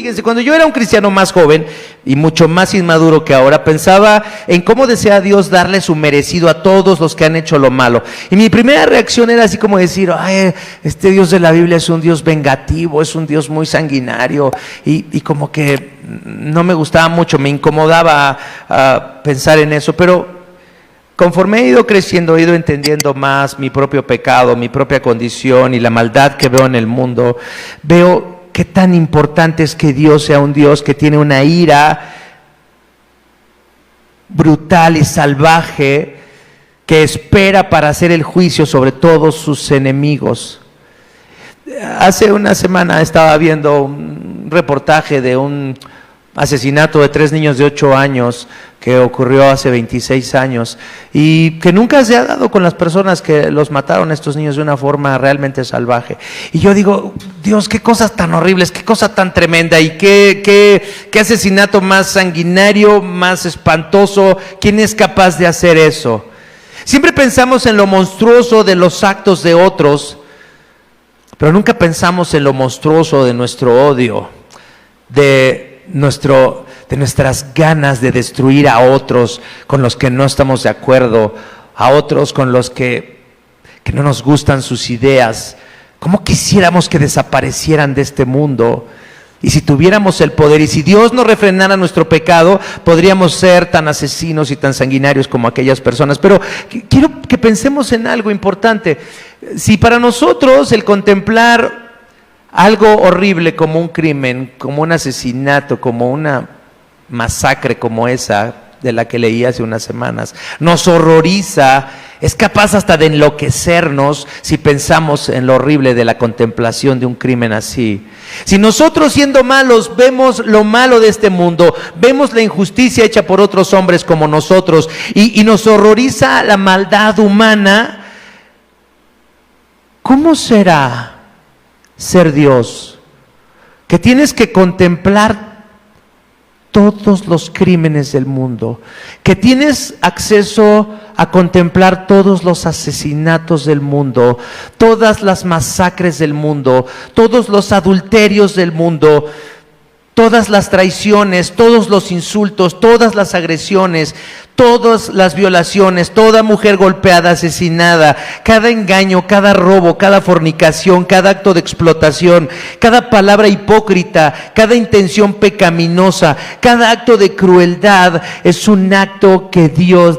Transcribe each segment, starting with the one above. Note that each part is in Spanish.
Fíjense, cuando yo era un cristiano más joven y mucho más inmaduro que ahora, pensaba en cómo desea Dios darle su merecido a todos los que han hecho lo malo. Y mi primera reacción era así como decir, ay, este Dios de la Biblia es un Dios vengativo, es un Dios muy sanguinario, y como que no me gustaba mucho, me incomodaba pensar en eso. Pero conforme he ido creciendo, he ido entendiendo más mi propio pecado, mi propia condición y la maldad que veo en el mundo, veo qué tan importante es que Dios sea un Dios que tiene una ira brutal y salvaje, que espera para hacer el juicio sobre todos sus enemigos. Hace una semana estaba viendo un reportaje de un asesinato de 3 niños de 8 años que ocurrió hace 26 años y que nunca se ha dado con las personas que los mataron a estos niños de una forma realmente salvaje. Y yo digo, Dios, qué cosas tan horribles, qué cosa tan tremenda, y qué asesinato más sanguinario, más espantoso. ¿Quién es capaz de hacer eso? Siempre pensamos en lo monstruoso de los actos de otros, pero nunca pensamos en lo monstruoso de nuestro odio, de nuestras ganas de destruir a otros con los que no estamos de acuerdo, a otros con los que no nos gustan sus ideas. ¿Cómo quisiéramos que desaparecieran de este mundo? Y si tuviéramos el poder, y si Dios no refrenara nuestro pecado, podríamos ser tan asesinos y tan sanguinarios como aquellas personas. Pero quiero que pensemos en algo importante. Si para nosotros el contemplar algo horrible como un crimen, como un asesinato, como una masacre como esa de la que leí hace unas semanas, nos horroriza, es capaz hasta de enloquecernos si pensamos en lo horrible de la contemplación de un crimen así. Si nosotros, siendo malos, vemos lo malo de este mundo, vemos la injusticia hecha por otros hombres como nosotros, y nos horroriza la maldad humana, ¿cómo será ser Dios, que tienes que contemplar todos los crímenes del mundo, que tienes acceso a contemplar todos los asesinatos del mundo, todas las masacres del mundo, todos los adulterios del mundo, todas las traiciones, todos los insultos, todas las agresiones, todas las violaciones, toda mujer golpeada, asesinada, cada engaño, cada robo, cada fornicación, cada acto de explotación, cada palabra hipócrita, cada intención pecaminosa, cada acto de crueldad es un acto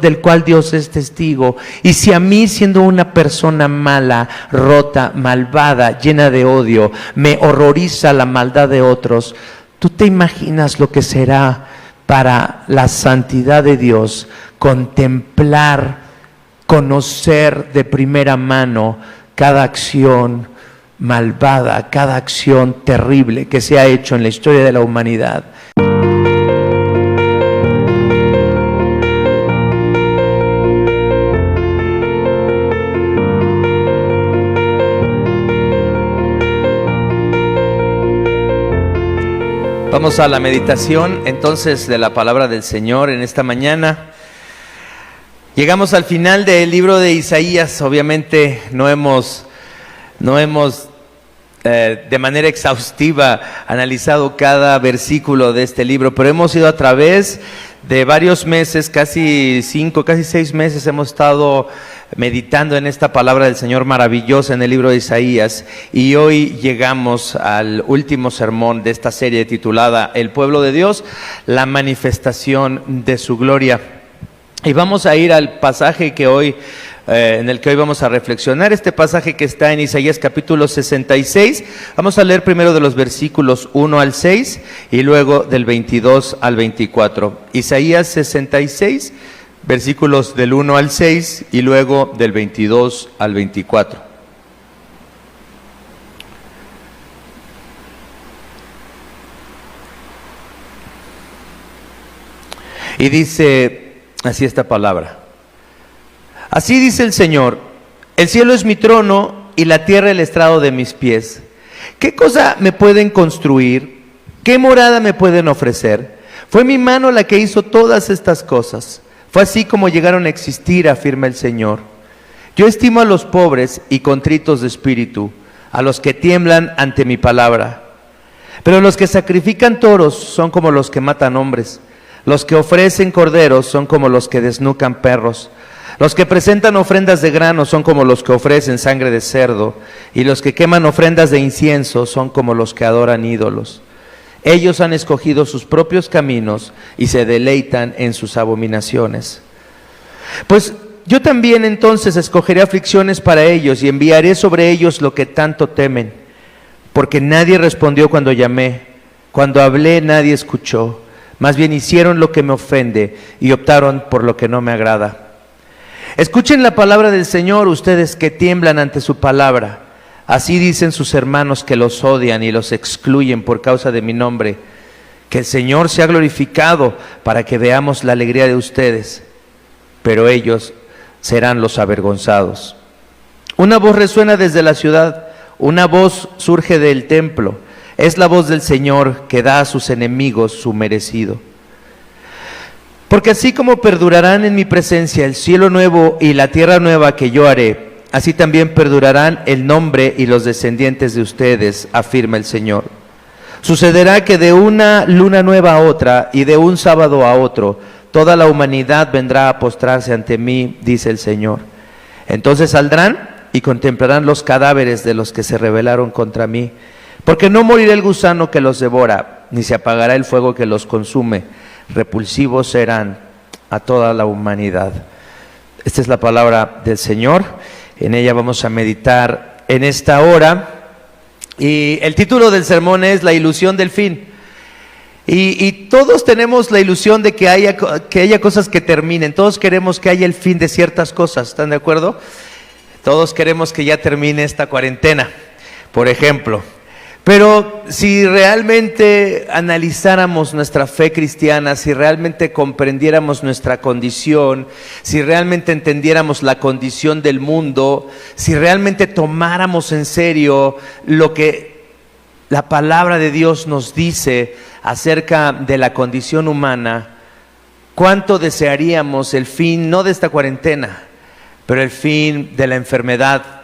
del cual Dios es testigo. Y si a mí, siendo una persona mala, rota, malvada, llena de odio, me horroriza la maldad de otros, ¿tú te imaginas lo que será para la santidad de Dios contemplar, conocer de primera mano cada acción malvada, cada acción terrible que se ha hecho en la historia de la humanidad? Vamos a la meditación entonces de la palabra del Señor en esta mañana. Llegamos al final del libro de Isaías. Obviamente no hemos de manera exhaustiva analizado cada versículo de este libro, pero hemos ido a través de varios meses, casi 6 meses hemos estado meditando en esta palabra del Señor maravillosa en el libro de Isaías, y hoy llegamos al último sermón de esta serie titulada El pueblo de Dios, la manifestación de su gloria. Y vamos a ir al pasaje que en el que hoy vamos a reflexionar, este pasaje que está en Isaías capítulo 66. Vamos a leer primero de los versículos 1 al 6 y luego del 22 al 24. Isaías 66, versículos del 1 al 6 y luego del 22 al 24. Y dice así esta palabra: así dice el Señor, el cielo es mi trono y la tierra el estrado de mis pies. ¿Qué cosa me pueden construir? ¿Qué morada me pueden ofrecer? Fue mi mano la que hizo todas estas cosas. Fue así como llegaron a existir, afirma el Señor. Yo estimo a los pobres y contritos de espíritu, a los que tiemblan ante mi palabra. Pero los que sacrifican toros son como los que matan hombres. Los que ofrecen corderos son como los que desnucan perros. Los que presentan ofrendas de grano son como los que ofrecen sangre de cerdo. Y los que queman ofrendas de incienso son como los que adoran ídolos. Ellos han escogido sus propios caminos y se deleitan en sus abominaciones. Pues yo también entonces escogeré aflicciones para ellos y enviaré sobre ellos lo que tanto temen. Porque nadie respondió cuando llamé, cuando hablé nadie escuchó. Más bien hicieron lo que me ofende y optaron por lo que no me agrada. Escuchen la palabra del Señor, ustedes que tiemblan ante su palabra. Así dicen sus hermanos que los odian y los excluyen por causa de mi nombre. Que el Señor sea glorificado para que veamos la alegría de ustedes. Pero ellos serán los avergonzados. Una voz resuena desde la ciudad, una voz surge del templo. Es la voz del Señor que da a sus enemigos su merecido. Porque así como perdurarán en mi presencia el cielo nuevo y la tierra nueva que yo haré, así también perdurarán el nombre y los descendientes de ustedes, afirma el Señor. Sucederá que de una luna nueva a otra y de un sábado a otro, toda la humanidad vendrá a postrarse ante mí, dice el Señor. Entonces saldrán y contemplarán los cadáveres de los que se rebelaron contra mí, porque no morirá el gusano que los devora, ni se apagará el fuego que los consume. Repulsivos serán a toda la humanidad. Esta es la palabra del Señor. En ella vamos a meditar en esta hora. Y el título del sermón es La ilusión del fin. Y todos tenemos la ilusión de que haya cosas que terminen. Todos queremos que haya el fin de ciertas cosas. ¿Están de acuerdo? Todos queremos que ya termine esta cuarentena, por ejemplo. Pero si realmente analizáramos nuestra fe cristiana, si realmente comprendiéramos nuestra condición, si realmente entendiéramos la condición del mundo, si realmente tomáramos en serio lo que la palabra de Dios nos dice acerca de la condición humana, ¿cuánto desearíamos el fin, no de esta cuarentena, pero el fin de la enfermedad,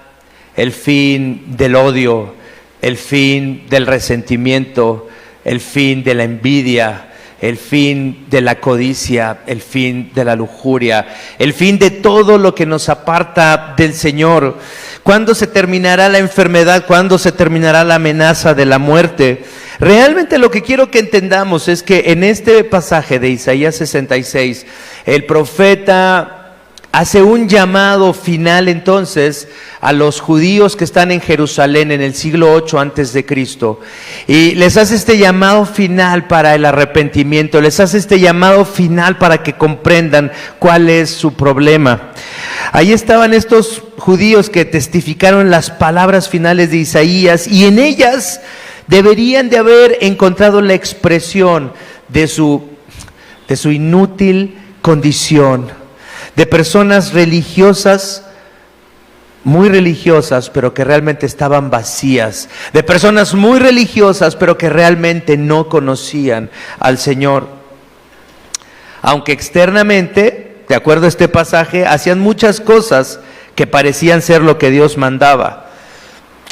el fin del odio, el fin del resentimiento, el fin de la envidia, el fin de la codicia, el fin de la lujuria, el fin de todo lo que nos aparta del Señor? ¿Cuándo se terminará la enfermedad? ¿Cuándo se terminará la amenaza de la muerte? Realmente lo que quiero que entendamos es que en este pasaje de Isaías 66, el profeta hace un llamado final entonces a los judíos que están en Jerusalén en el siglo 8 antes de Cristo. Y les hace este llamado final para el arrepentimiento, les hace este llamado final para que comprendan cuál es su problema. Ahí estaban estos judíos que testificaron las palabras finales de Isaías y en ellas deberían de haber encontrado la expresión de su inútil condición. De personas religiosas, muy religiosas, pero que realmente estaban vacías. De personas muy religiosas, pero que realmente no conocían al Señor. Aunque externamente, de acuerdo a este pasaje, hacían muchas cosas que parecían ser lo que Dios mandaba.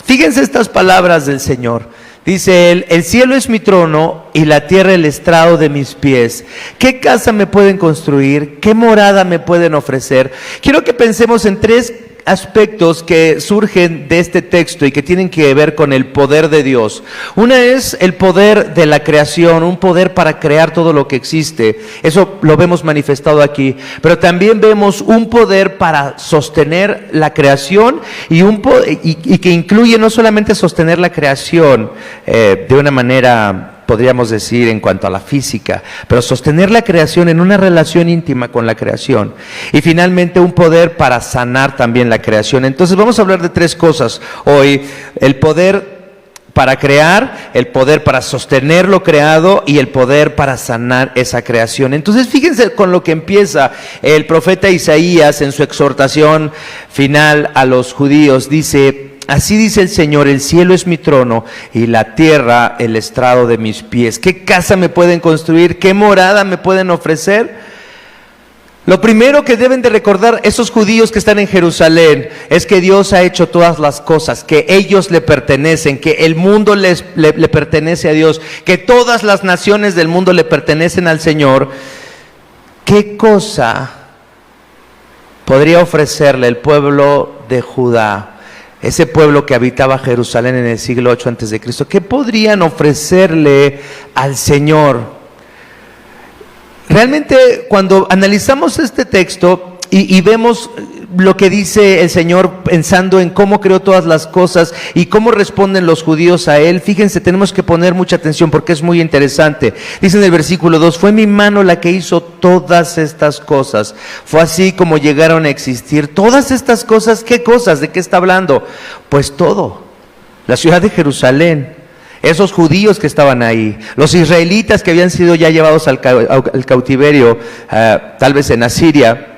Fíjense estas palabras del Señor. Dice él: el cielo es mi trono y la tierra el estrado de mis pies. ¿Qué casa me pueden construir? ¿Qué morada me pueden ofrecer? Quiero que pensemos en tres aspectos que surgen de este texto y que tienen que ver con el poder de Dios. Una es el poder de la creación, un poder para crear todo lo que existe. Eso lo vemos manifestado aquí. Pero también vemos un poder para sostener la creación y que incluye no solamente sostener la creación de una manera, podríamos decir, en cuanto a la física, pero sostener la creación en una relación íntima con la creación. Y finalmente un poder para sanar también la creación. Entonces vamos a hablar de tres cosas hoy: el poder para crear, el poder para sostener lo creado y el poder para sanar esa creación. Entonces fíjense con lo que empieza el profeta Isaías en su exhortación final a los judíos. Dice: así dice el Señor, el cielo es mi trono y la tierra el estrado de mis pies. ¿Qué casa me pueden construir? ¿Qué morada me pueden ofrecer? Lo primero que deben de recordar esos judíos que están en Jerusalén es que Dios ha hecho todas las cosas, que ellos le pertenecen, que el mundo le pertenece a Dios, que todas las naciones del mundo le pertenecen al Señor. ¿Qué cosa podría ofrecerle el pueblo de Judá, ese pueblo que habitaba Jerusalén en el siglo 8 a.C.? ¿Qué podrían ofrecerle al Señor? Realmente, cuando analizamos este texto y vemos lo que dice el Señor pensando en cómo creó todas las cosas y cómo responden los judíos a Él, fíjense, tenemos que poner mucha atención porque es muy interesante. Dice en el versículo 2, fue mi mano la que hizo todas estas cosas. Fue así como llegaron a existir todas estas cosas. ¿Qué cosas? ¿De qué está hablando? Pues todo. La ciudad de Jerusalén, esos judíos que estaban ahí, los israelitas que habían sido ya llevados al cautiverio, tal vez en Asiria.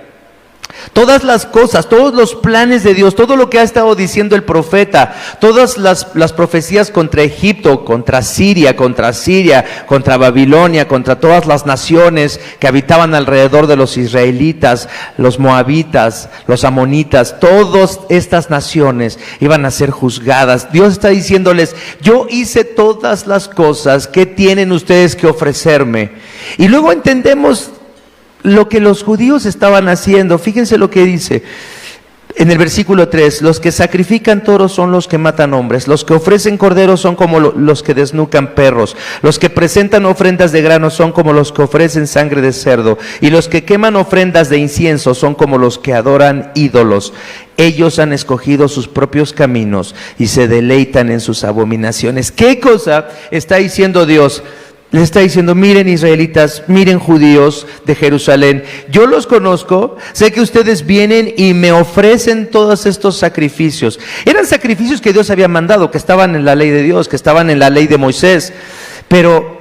Todas las cosas, todos los planes de Dios, todo lo que ha estado diciendo el profeta, todas las profecías contra Egipto, contra Siria, contra Babilonia, contra todas las naciones que habitaban alrededor de los israelitas, los moabitas, los amonitas, todas estas naciones iban a ser juzgadas. Dios está diciéndoles, yo hice todas las cosas, ¿qué tienen ustedes que ofrecerme? Y luego entendemos lo que los judíos estaban haciendo. Fíjense lo que dice en el versículo 3, los que sacrifican toros son los que matan hombres, los que ofrecen corderos son como los que desnucan perros, los que presentan ofrendas de grano son como los que ofrecen sangre de cerdo, y los que queman ofrendas de incienso son como los que adoran ídolos. Ellos han escogido sus propios caminos y se deleitan en sus abominaciones. ¿Qué cosa está diciendo Dios? Les está diciendo, miren israelitas, miren judíos de Jerusalén, yo los conozco, sé que ustedes vienen y me ofrecen todos estos sacrificios. Eran sacrificios que Dios había mandado, que estaban en la ley de Dios, que estaban en la ley de Moisés, pero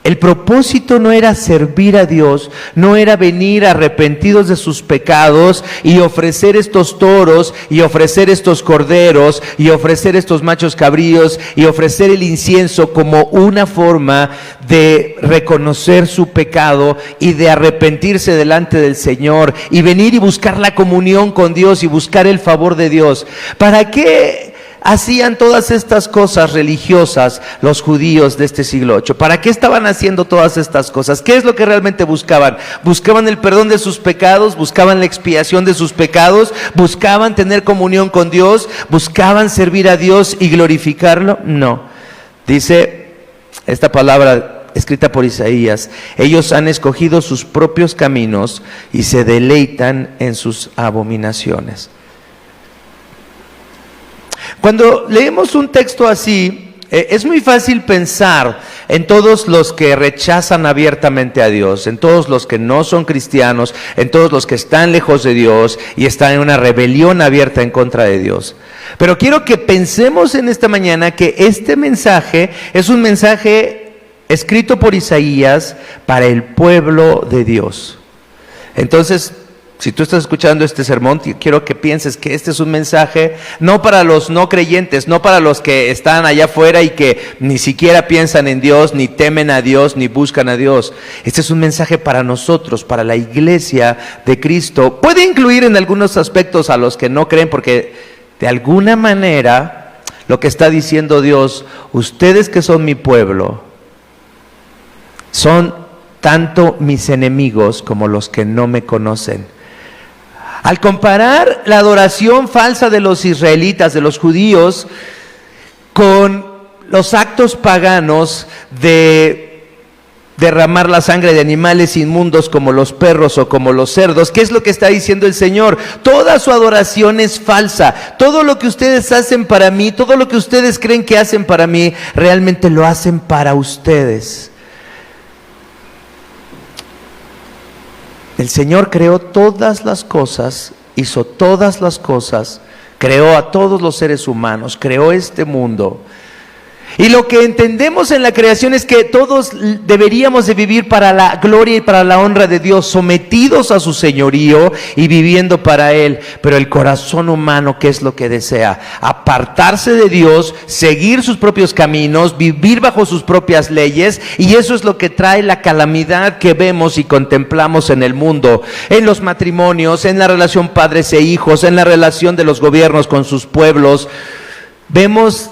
el propósito no era servir a Dios, no era venir arrepentidos de sus pecados y ofrecer estos toros y ofrecer estos corderos y ofrecer estos machos cabríos y ofrecer el incienso como una forma de reconocer su pecado y de arrepentirse delante del Señor y venir y buscar la comunión con Dios y buscar el favor de Dios. ¿Para qué hacían todas estas cosas religiosas los judíos de este siglo 8? ¿Para qué estaban haciendo todas estas cosas? ¿Qué es lo que realmente buscaban? ¿Buscaban el perdón de sus pecados? ¿Buscaban la expiación de sus pecados? ¿Buscaban tener comunión con Dios? ¿Buscaban servir a Dios y glorificarlo? No. Dice esta palabra escrita por Isaías, ellos han escogido sus propios caminos y se deleitan en sus abominaciones. Cuando leemos un texto así, es muy fácil pensar en todos los que rechazan abiertamente a Dios, en todos los que no son cristianos, en todos los que están lejos de Dios y están en una rebelión abierta en contra de Dios. Pero quiero que pensemos en esta mañana que este mensaje es un mensaje escrito por Isaías para el pueblo de Dios. Entonces, si tú estás escuchando este sermón, quiero que pienses que este es un mensaje no para los no creyentes, no para los que están allá afuera y que ni siquiera piensan en Dios, ni temen a Dios, ni buscan a Dios. Este es un mensaje para nosotros, para la iglesia de Cristo. Puede incluir en algunos aspectos a los que no creen, porque de alguna manera lo que está diciendo Dios, ustedes que son mi pueblo, son tanto mis enemigos como los que no me conocen. Al comparar la adoración falsa de los israelitas, de los judíos, con los actos paganos de derramar la sangre de animales inmundos como los perros o como los cerdos, ¿qué es lo que está diciendo el Señor? Toda su adoración es falsa. Todo lo que ustedes hacen para mí, todo lo que ustedes creen que hacen para mí, realmente lo hacen para ustedes. El Señor creó todas las cosas, hizo todas las cosas, creó a todos los seres humanos, creó este mundo. Y lo que entendemos en la creación es que todos deberíamos de vivir para la gloria y para la honra de Dios, sometidos a su señorío y viviendo para Él. Pero el corazón humano, ¿qué es lo que desea? Apartarse de Dios, seguir sus propios caminos, vivir bajo sus propias leyes, y eso es lo que trae la calamidad que vemos y contemplamos en el mundo, en los matrimonios, en la relación padres e hijos, en la relación de los gobiernos con sus pueblos. Vemos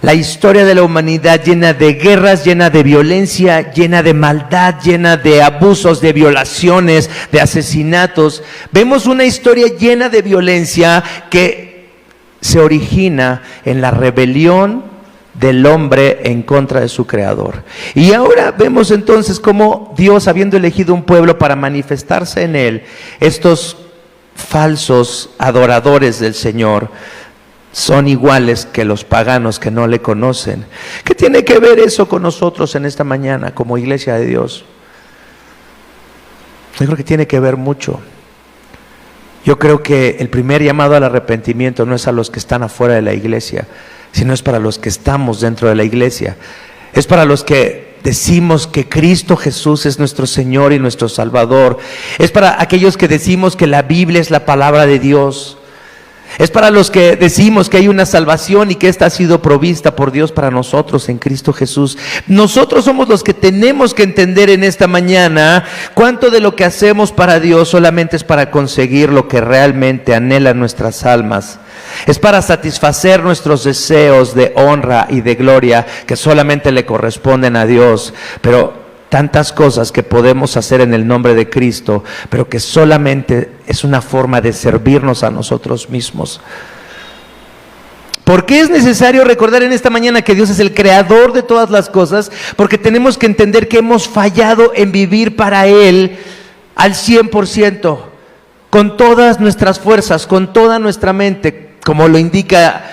la historia de la humanidad llena de guerras, llena de violencia, llena de maldad, llena de abusos, de violaciones, de asesinatos. Vemos una historia llena de violencia que se origina en la rebelión del hombre en contra de su creador. Y ahora vemos entonces cómo Dios, habiendo elegido un pueblo para manifestarse en él, estos falsos adoradores del Señor son iguales que los paganos que no le conocen. ¿Qué tiene que ver eso con nosotros en esta mañana como iglesia de Dios? Yo creo que tiene que ver mucho. Yo creo que el primer llamado al arrepentimiento no es a los que están afuera de la iglesia, sino es para los que estamos dentro de la iglesia. Es para los que decimos que Cristo Jesús es nuestro Señor y nuestro Salvador. Es para aquellos que decimos que la Biblia es la palabra de Dios. Es para los que decimos que hay una salvación y que esta ha sido provista por Dios para nosotros en Cristo Jesús. Nosotros somos los que tenemos que entender en esta mañana cuánto de lo que hacemos para Dios solamente es para conseguir lo que realmente anhelan nuestras almas. Es para satisfacer nuestros deseos de honra y de gloria que solamente le corresponden a Dios. Pero tantas cosas que podemos hacer en el nombre de Cristo, pero que solamente es una forma de servirnos a nosotros mismos. ¿Por qué es necesario recordar en esta mañana que Dios es el creador de todas las cosas? Porque tenemos que entender que hemos fallado en vivir para Él al 100%, con todas nuestras fuerzas, con toda nuestra mente, como lo indica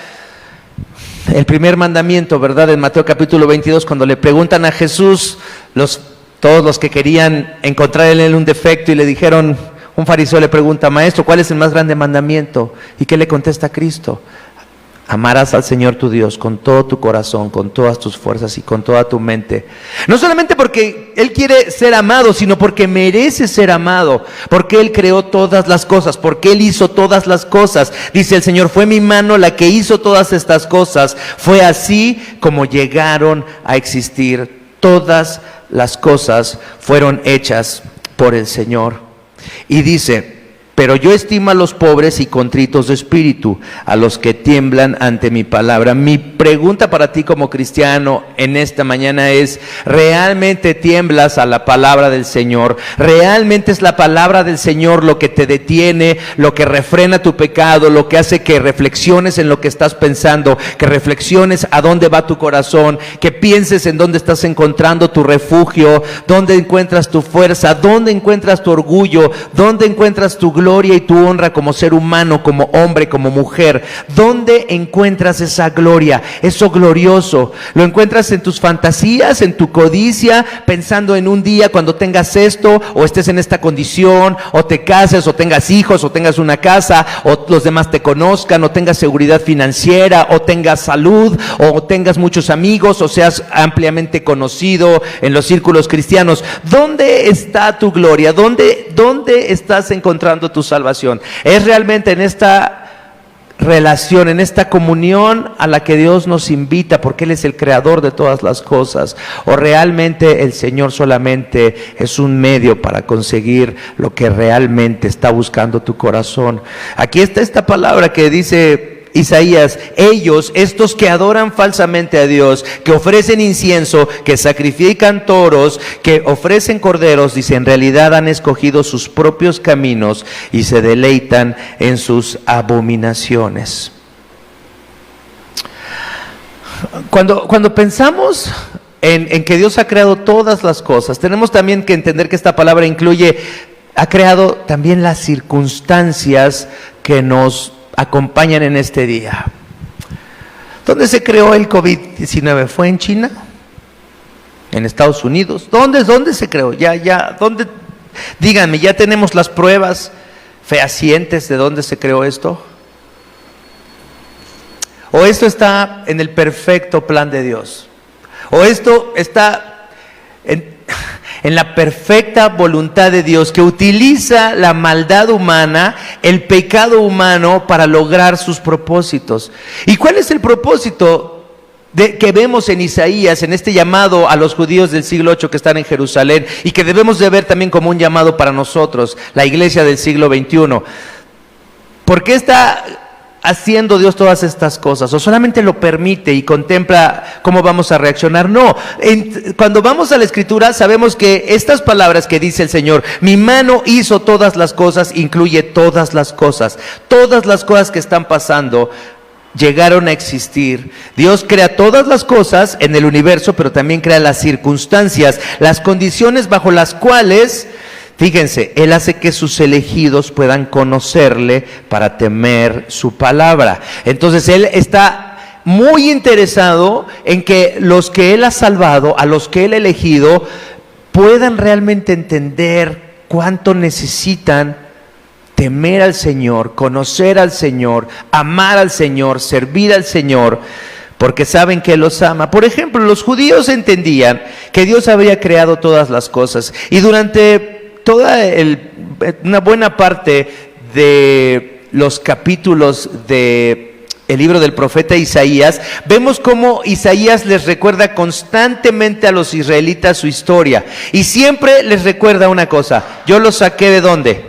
el primer mandamiento, ¿verdad? En Mateo capítulo 22, cuando le preguntan a Jesús, todos los que querían encontrar en él un defecto, y le dijeron, un fariseo le pregunta, maestro, ¿cuál es el más grande mandamiento? ¿Y qué le contesta Cristo? Amarás al Señor tu Dios con todo tu corazón, con todas tus fuerzas y con toda tu mente. No solamente porque Él quiere ser amado, sino porque merece ser amado, porque Él creó todas las cosas, porque Él hizo todas las cosas. Dice el Señor, fue mi mano la que hizo todas estas cosas. Fue así como llegaron a existir. Todas las cosas fueron hechas por el Señor. Y dice, pero yo estimo a los pobres y contritos de espíritu, a los que tiemblan ante mi palabra. Mi pregunta para ti como cristiano en esta mañana es, ¿realmente tiemblas a la palabra del Señor? ¿Realmente es la palabra del Señor lo que te detiene, lo que refrena tu pecado, lo que hace que reflexiones en lo que estás pensando, que reflexiones a dónde va tu corazón, que pienses en dónde estás encontrando tu refugio, dónde encuentras tu fuerza, dónde encuentras tu orgullo, dónde encuentras tu gloria y tu honra como ser humano, como hombre, como mujer? ¿Dónde encuentras esa gloria, eso glorioso? ¿Lo encuentras en tus fantasías, en tu codicia, pensando en un día cuando tengas esto, o estés en esta condición, o te cases, o tengas hijos, o tengas una casa, o los demás te conozcan, o tengas seguridad financiera, o tengas salud, o tengas muchos amigos, o seas ampliamente conocido en los círculos cristianos? ¿Dónde está tu gloria? ¿Dónde estás encontrando tu salvación? ¿Es realmente en esta relación, en esta comunión a la que Dios nos invita porque Él es el creador de todas las cosas? ¿O realmente el Señor solamente es un medio para conseguir lo que realmente está buscando tu corazón? Aquí está esta palabra que dice Isaías, ellos, estos que adoran falsamente a Dios, que ofrecen incienso, que sacrifican toros, que ofrecen corderos, dice, en realidad han escogido sus propios caminos y se deleitan en sus abominaciones. Cuando pensamos en que Dios ha creado todas las cosas, tenemos también que entender que esta palabra ha creado también las circunstancias que nos acompañan en este día. ¿Dónde se creó el COVID-19? ¿Fue en China? ¿En Estados Unidos? ¿Dónde se creó? ¿Dónde? Díganme, ¿ya tenemos las pruebas fehacientes de dónde se creó esto? o esto está en el perfecto plan de Dios, o esto está en la perfecta voluntad de Dios, que utiliza la maldad humana, el pecado humano para lograr sus propósitos. ¿Y cuál es el propósito que vemos en Isaías, en este llamado a los judíos del siglo 8 que están en Jerusalén, y que debemos de ver también como un llamado para nosotros, la iglesia del siglo 21? ¿Por qué está haciendo Dios todas estas cosas? ¿O solamente lo permite y contempla cómo vamos a reaccionar? No, cuando vamos a la Escritura sabemos que estas palabras que dice el Señor, mi mano hizo todas las cosas, incluye todas las cosas que están pasando, llegaron a existir. Dios crea todas las cosas en el universo, pero también crea las circunstancias, las condiciones bajo las cuales, fíjense, Él hace que sus elegidos puedan conocerle para temer su palabra. Entonces Él está muy interesado en que los que Él ha salvado, a los que Él ha elegido, puedan realmente entender cuánto necesitan temer al Señor, conocer al Señor, amar al Señor, servir al Señor, porque saben que Él los ama. Por ejemplo, los judíos entendían que Dios había creado todas las cosas, y durante una buena parte de los capítulos de el libro del profeta Isaías, vemos cómo Isaías les recuerda constantemente a los israelitas su historia, y siempre les recuerda una cosa: yo los saqué ¿de dónde?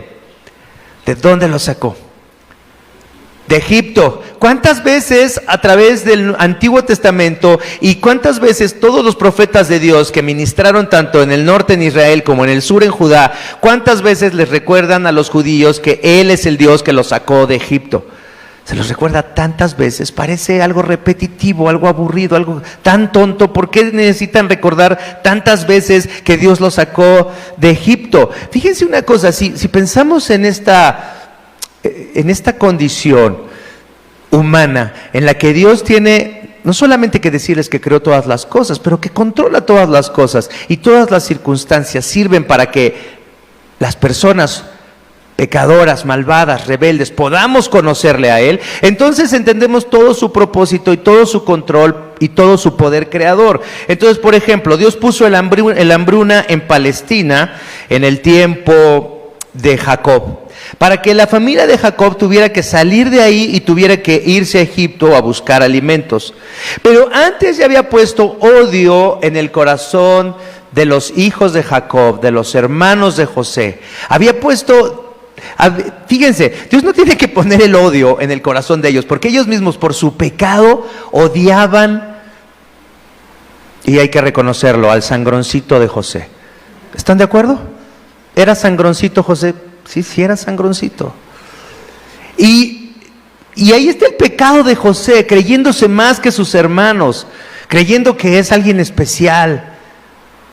¿De dónde los sacó? De Egipto. ¿Cuántas veces a través del Antiguo Testamento y cuántas veces todos los profetas de Dios que ministraron tanto en el norte en Israel como en el sur en Judá, cuántas veces les recuerdan a los judíos que Él es el Dios que los sacó de Egipto? Se los recuerda tantas veces, parece algo repetitivo, algo aburrido, algo tan tonto. ¿Por qué necesitan recordar tantas veces que Dios los sacó de Egipto? Fíjense una cosa, si pensamos en esta condición humana en la que Dios tiene no solamente que decirles que creó todas las cosas, pero que controla todas las cosas, y todas las circunstancias sirven para que las personas pecadoras, malvadas, rebeldes, podamos conocerle a Él. Entonces entendemos todo su propósito y todo su control y todo su poder creador. Entonces, por ejemplo, Dios puso el hambruna en Palestina en el tiempo de Jacob, para que la familia de Jacob tuviera que salir de ahí y tuviera que irse a Egipto a buscar alimentos. Pero antes ya había puesto odio en el corazón de los hijos de Jacob, de los hermanos de José. Fíjense, Dios no tiene que poner el odio en el corazón de ellos, porque ellos mismos por su pecado odiaban, y hay que reconocerlo, al sangroncito de José. ¿Están de acuerdo? ¿Era sangroncito José? Sí, era sangroncito. Y ahí está el pecado de José, creyéndose más que sus hermanos, creyendo que es alguien especial.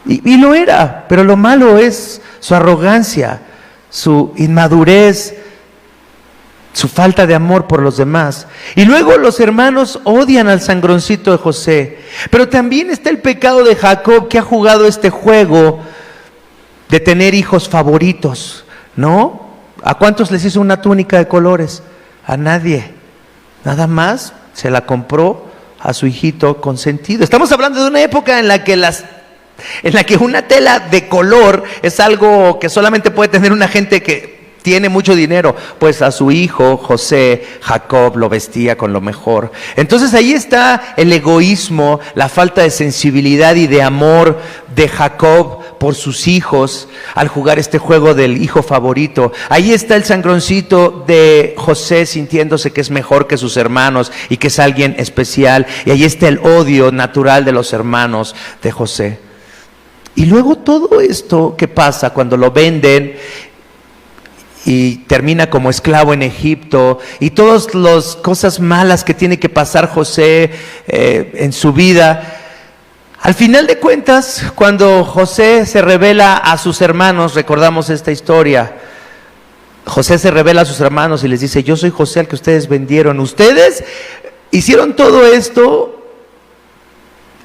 Y lo era, pero lo malo es su arrogancia, su inmadurez, su falta de amor por los demás. Y luego los hermanos odian al sangroncito de José. Pero también está el pecado de Jacob, que ha jugado este juego de tener hijos favoritos, ¿no? ¿A cuántos les hizo una túnica de colores? A nadie. Nada más se la compró a su hijito consentido. Estamos hablando de una época en la que una tela de color es algo que solamente puede tener una gente que tiene mucho dinero. Pues a su hijo José, Jacob, lo vestía con lo mejor. Entonces ahí está el egoísmo, la falta de sensibilidad y de amor de Jacob por sus hijos al jugar este juego del hijo favorito. Ahí está el sangroncito de José sintiéndose que es mejor que sus hermanos y que es alguien especial. Y ahí está el odio natural de los hermanos de José. Y luego todo esto que pasa cuando lo venden y termina como esclavo en Egipto, y todas las cosas malas que tiene que pasar José en su vida. Al final de cuentas, cuando José se revela a sus hermanos, recordamos esta historia, José se revela a sus hermanos y les dice: yo soy José al que ustedes vendieron. Ustedes hicieron todo esto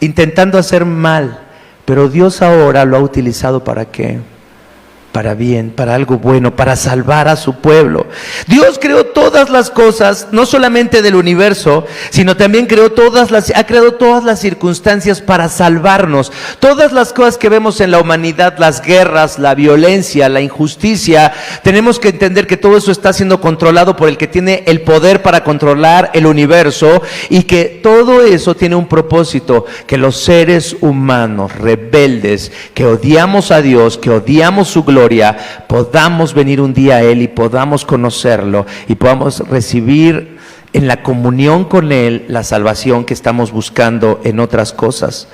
intentando hacer mal, pero Dios ahora lo ha utilizado ¿para qué? para bien, para algo bueno, para salvar a su pueblo. Dios creó todas las cosas, no solamente del universo, sino también ha creado todas las circunstancias para salvarnos. Todas las cosas que vemos en la humanidad, las guerras, la violencia, la injusticia, tenemos que entender que todo eso está siendo controlado por el que tiene el poder para controlar el universo, y que todo eso tiene un propósito: que los seres humanos rebeldes, que odiamos a Dios, que odiamos su gloria, podamos venir un día a Él y podamos conocerlo y podamos recibir en la comunión con Él la salvación que estamos buscando en otras cosas.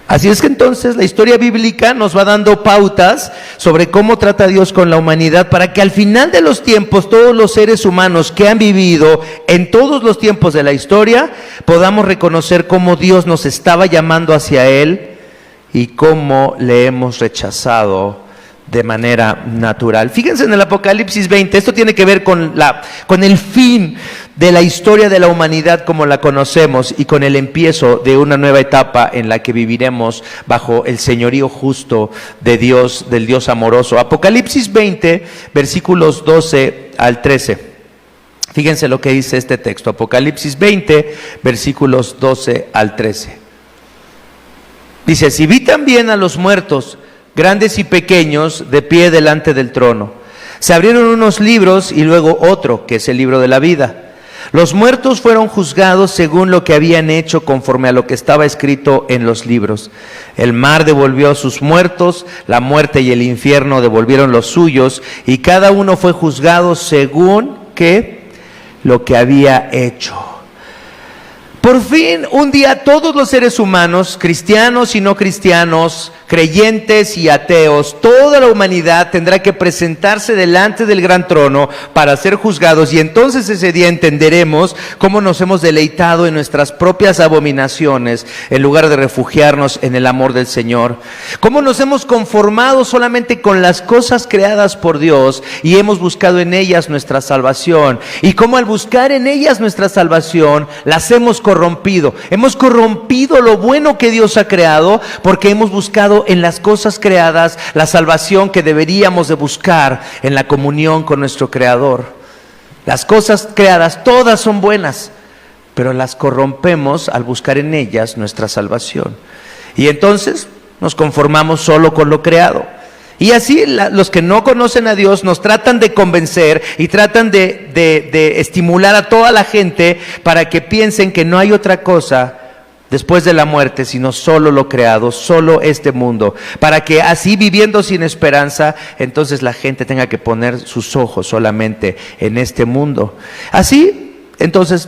Así es que entonces la historia bíblica nos va dando pautas sobre cómo trata Dios con la humanidad, para que al final de los tiempos todos los seres humanos que han vivido en todos los tiempos de la historia podamos reconocer cómo Dios nos estaba llamando hacia Él y cómo le hemos rechazado de manera natural. Fíjense en el Apocalipsis 20, esto tiene que ver con el fin de la historia de la humanidad como la conocemos y con el empiezo de una nueva etapa en la que viviremos bajo el señorío justo de Dios, del Dios amoroso. Apocalipsis 20, versículos 12 al 13. Fíjense lo que dice este texto, Apocalipsis 20, versículos 12 al 13. Dice: si vi también a los muertos, grandes y pequeños, de pie delante del trono. Se abrieron unos libros y luego otro, que es el libro de la vida. Los muertos fueron juzgados según lo que habían hecho, conforme a lo que estaba escrito en los libros. El mar devolvió a sus muertos, la muerte y el infierno devolvieron los suyos, y cada uno fue juzgado según lo que había hecho. Por fin, un día todos los seres humanos, cristianos y no cristianos, creyentes y ateos, toda la humanidad tendrá que presentarse delante del gran trono para ser juzgados, y entonces ese día entenderemos cómo nos hemos deleitado en nuestras propias abominaciones en lugar de refugiarnos en el amor del Señor, cómo nos hemos conformado solamente con las cosas creadas por Dios y hemos buscado en ellas nuestra salvación, y cómo al buscar en ellas nuestra salvación las hemos corrompido lo bueno que Dios ha creado, porque hemos buscado en las cosas creadas la salvación que deberíamos de buscar en la comunión con nuestro Creador. Las cosas creadas todas son buenas, pero las corrompemos al buscar en ellas nuestra salvación, y entonces nos conformamos solo con lo creado. Y así los que no conocen a Dios nos tratan de convencer y tratan de estimular a toda la gente para que piensen que no hay otra cosa después de la muerte, sino solo lo creado, solo este mundo, para que así, viviendo sin esperanza, entonces la gente tenga que poner sus ojos solamente en este mundo. Así, entonces,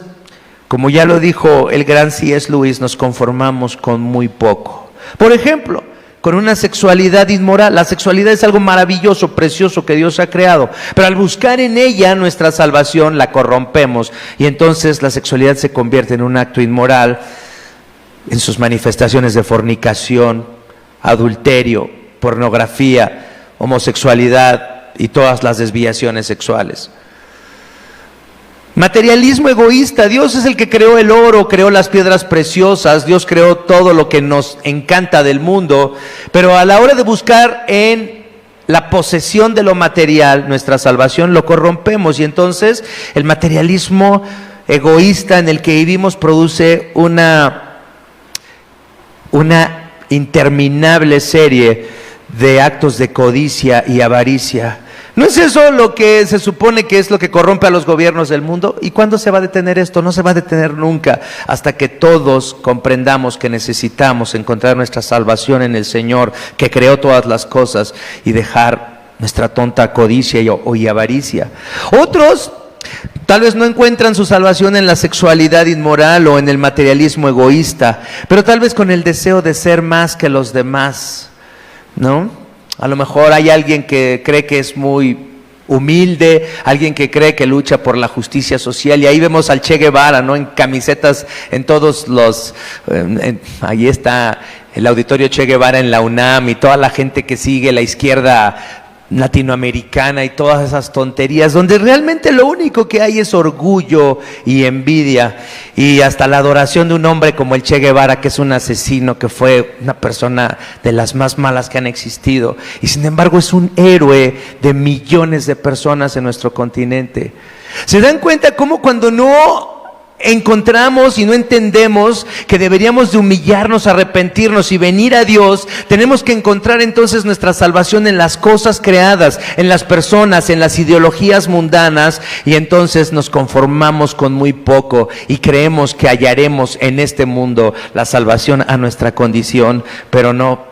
como ya lo dijo el gran C.S. Lewis, nos conformamos con muy poco. Por ejemplo, con una sexualidad inmoral. La sexualidad es algo maravilloso, precioso que Dios ha creado, pero al buscar en ella nuestra salvación la corrompemos, y entonces la sexualidad se convierte en un acto inmoral en sus manifestaciones de fornicación, adulterio, pornografía, homosexualidad y todas las desviaciones sexuales. Materialismo egoísta. Dios es el que creó el oro, creó las piedras preciosas, Dios creó todo lo que nos encanta del mundo, pero a la hora de buscar en la posesión de lo material nuestra salvación, lo corrompemos, y entonces el materialismo egoísta en el que vivimos produce una interminable serie de actos de codicia y avaricia. ¿No es eso lo que se supone que es lo que corrompe a los gobiernos del mundo? ¿Y cuándo se va a detener esto? No se va a detener nunca, hasta que todos comprendamos que necesitamos encontrar nuestra salvación en el Señor, que creó todas las cosas, y dejar nuestra tonta codicia y avaricia. Otros tal vez no encuentran su salvación en la sexualidad inmoral o en el materialismo egoísta, pero tal vez con el deseo de ser más que los demás, ¿no? A lo mejor hay alguien que cree que es muy humilde, alguien que cree que lucha por la justicia social, y ahí vemos al Che Guevara, ¿no? En camisetas, en todos los... ahí está el auditorio Che Guevara en la UNAM, y toda la gente que sigue la izquierda latinoamericana y todas esas tonterías, donde realmente lo único que hay es orgullo y envidia, y hasta la adoración de un hombre como el Che Guevara, que es un asesino, que fue una persona de las más malas que han existido, y sin embargo es un héroe de millones de personas en nuestro continente. ¿Se dan cuenta cómo cuando no encontramos y no entendemos que deberíamos de humillarnos, arrepentirnos y venir a Dios, tenemos que encontrar entonces nuestra salvación en las cosas creadas, en las personas, en las ideologías mundanas, y entonces nos conformamos con muy poco y creemos que hallaremos en este mundo la salvación a nuestra condición, pero no.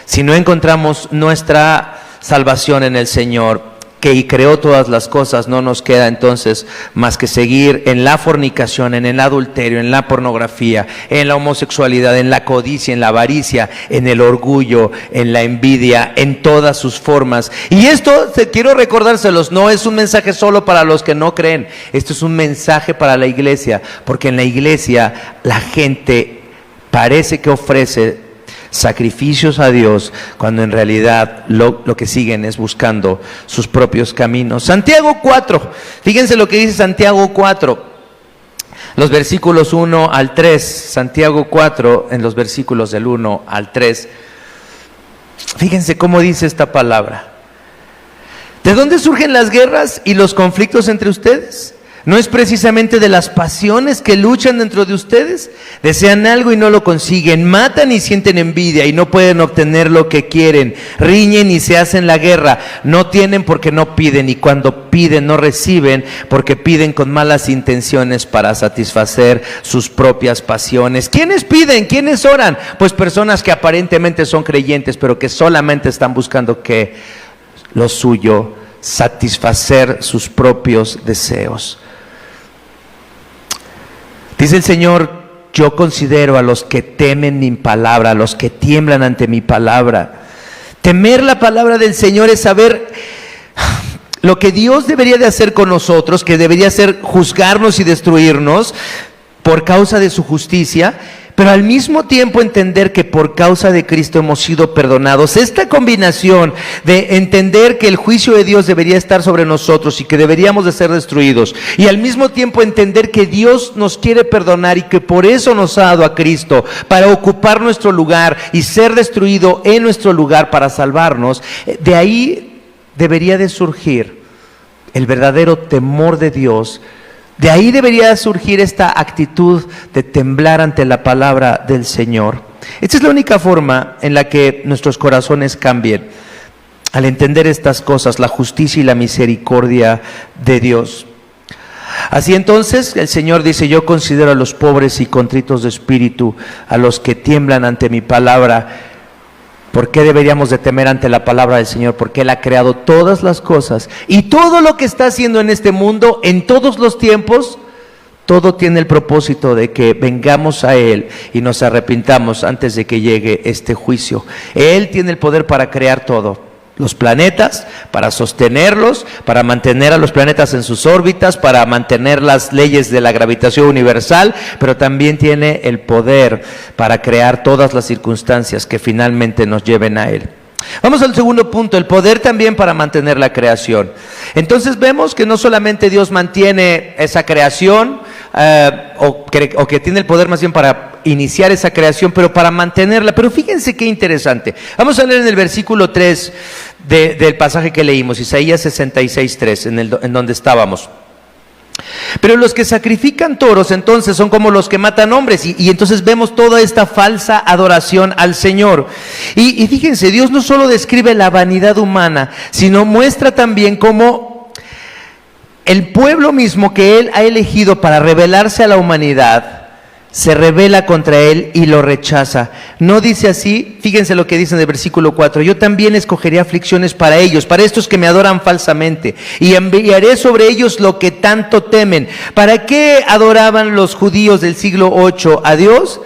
Si no encontramos nuestra salvación en el Señor, que creó todas las cosas, no nos queda entonces más que seguir en la fornicación, en el adulterio, en la pornografía, en la homosexualidad, en la codicia, en la avaricia, en el orgullo, en la envidia, en todas sus formas. Y esto, quiero recordárselos, no es un mensaje solo para los que no creen, esto es un mensaje para la iglesia, porque en la iglesia la gente parece que ofrece sacrificios a Dios, cuando en realidad lo que siguen es buscando sus propios caminos. Santiago 4, fíjense lo que dice Santiago 4, los versículos 1 al 3, Santiago 4, en los versículos del 1 al 3, fíjense cómo dice esta palabra. ¿De dónde surgen las guerras y los conflictos entre ustedes? ¿No es precisamente de las pasiones que luchan dentro de ustedes? Desean algo y no lo consiguen, matan y sienten envidia y no pueden obtener lo que quieren, riñen y se hacen la guerra, no tienen porque no piden, y cuando piden no reciben porque piden con malas intenciones para satisfacer sus propias pasiones. ¿Quiénes piden? ¿Quiénes oran? Pues personas que aparentemente son creyentes, pero que solamente están buscando que lo suyo, satisfacer sus propios deseos. Dice el Señor: yo considero a los que temen mi palabra, a los que tiemblan ante mi palabra. Temer la palabra del Señor es saber lo que Dios debería de hacer con nosotros, que debería ser juzgarnos y destruirnos por causa de su justicia, pero al mismo tiempo entender que por causa de Cristo hemos sido perdonados. Esta combinación de entender que el juicio de Dios debería estar sobre nosotros y que deberíamos de ser destruidos, y al mismo tiempo entender que Dios nos quiere perdonar y que por eso nos ha dado a Cristo, para ocupar nuestro lugar y ser destruido en nuestro lugar para salvarnos, de ahí debería de surgir el verdadero temor de Dios. De ahí debería surgir esta actitud de temblar ante la palabra del Señor. Esta es la única forma en la que nuestros corazones cambien, al entender estas cosas, la justicia y la misericordia de Dios. Así entonces el Señor dice: yo considero a los pobres y contritos de espíritu, a los que tiemblan ante mi palabra. ¿Por qué deberíamos de temer ante la palabra del Señor? Porque Él ha creado todas las cosas, y todo lo que está haciendo en este mundo, en todos los tiempos, todo tiene el propósito de que vengamos a Él y nos arrepintamos antes de que llegue este juicio. Él tiene el poder para crear todo. Los planetas, para sostenerlos, para mantener a los planetas en sus órbitas, para mantener las leyes de la gravitación universal, pero también tiene el poder para crear todas las circunstancias que finalmente nos lleven a Él. Vamos al segundo punto: el poder también para mantener la creación. Entonces vemos que no solamente Dios mantiene esa creación, o que tiene el poder más bien para iniciar esa creación, pero para mantenerla. Pero fíjense qué interesante. Vamos a leer en el versículo 3 del pasaje que leímos, Isaías 66:3, en donde estábamos. Pero los que sacrifican toros entonces son como los que matan hombres, y entonces vemos toda esta falsa adoración al Señor. Y fíjense, Dios no solo describe la vanidad humana, sino muestra también cómo el pueblo mismo que Él ha elegido para revelarse a la humanidad se rebela contra Él y lo rechaza. No dice así, fíjense lo que dice en el versículo 4: yo también escogeré aflicciones para ellos, para estos que me adoran falsamente, y enviaré sobre ellos lo que tanto temen. ¿Para qué adoraban los judíos del siglo 8 a Dios?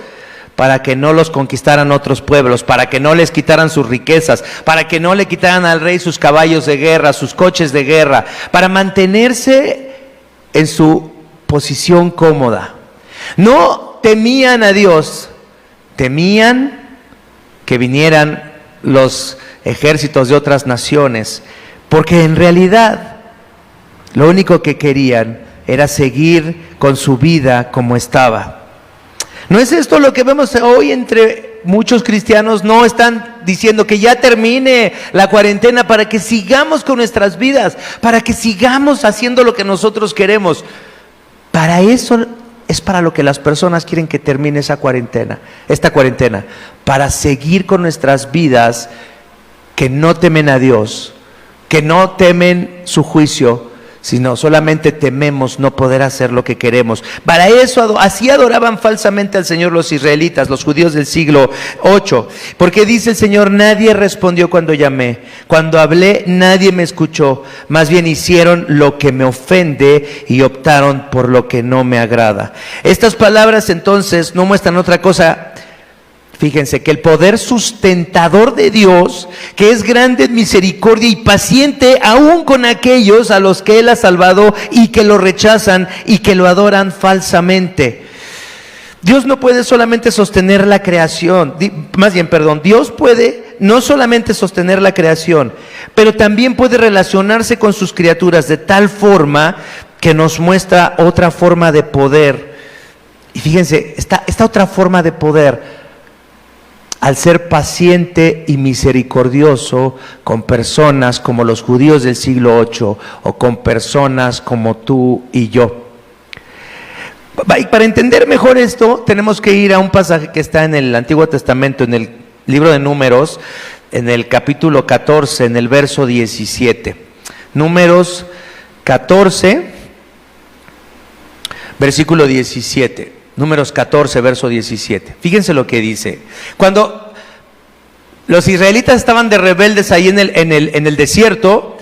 Para que no los conquistaran otros pueblos, para que no les quitaran sus riquezas, para que no le quitaran al rey sus caballos de guerra, sus coches de guerra, para mantenerse en su posición cómoda. No temían a Dios, temían que vinieran los ejércitos de otras naciones porque en realidad lo único que querían era seguir con su vida como estaba. ¿No es esto lo que vemos hoy entre muchos cristianos? No están diciendo que ya termine la cuarentena para que sigamos con nuestras vidas, para que sigamos haciendo lo que nosotros queremos. Para eso es para lo que las personas quieren que termine esta cuarentena, para seguir con nuestras vidas que no temen a Dios, que no temen su juicio, sino solamente tememos no poder hacer lo que queremos. Para eso, así adoraban falsamente al Señor los israelitas, los judíos del siglo 8. Porque dice el Señor: nadie respondió cuando llamé, cuando hablé nadie me escuchó, más bien hicieron lo que me ofende y optaron por lo que no me agrada. Estas palabras entonces no muestran otra cosa. Fíjense que el poder sustentador de Dios, que es grande en misericordia y paciente aún con aquellos a los que Él ha salvado y que lo rechazan y que lo adoran falsamente. Dios no puede solamente sostener la creación, Dios puede no solamente sostener la creación, pero también puede relacionarse con sus criaturas de tal forma que nos muestra otra forma de poder. Y fíjense, esta otra forma de poder, al ser paciente y misericordioso con personas como los judíos del siglo 8 o con personas como tú y yo. Y para entender mejor esto, tenemos que ir a un pasaje que está en el Antiguo Testamento, en el libro de Números, en el capítulo 14, en el verso 17. Números 14, versículo 17. Números 14, verso 17. Fíjense lo que dice. Cuando los israelitas estaban de rebeldes ahí en el desierto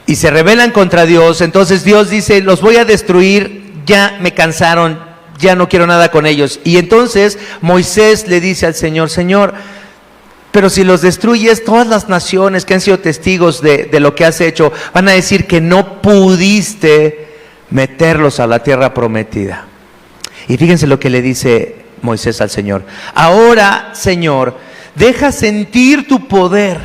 y se rebelan contra Dios, entonces Dios dice: los voy a destruir, ya me cansaron, ya no quiero nada con ellos. Y entonces Moisés le dice al Señor: Señor, pero si los destruyes, todas las naciones que han sido testigos de lo que has hecho van a decir que no pudiste meterlos a la tierra prometida. Y fíjense lo que le dice Moisés al Señor: ahora, Señor, deja sentir tu poder,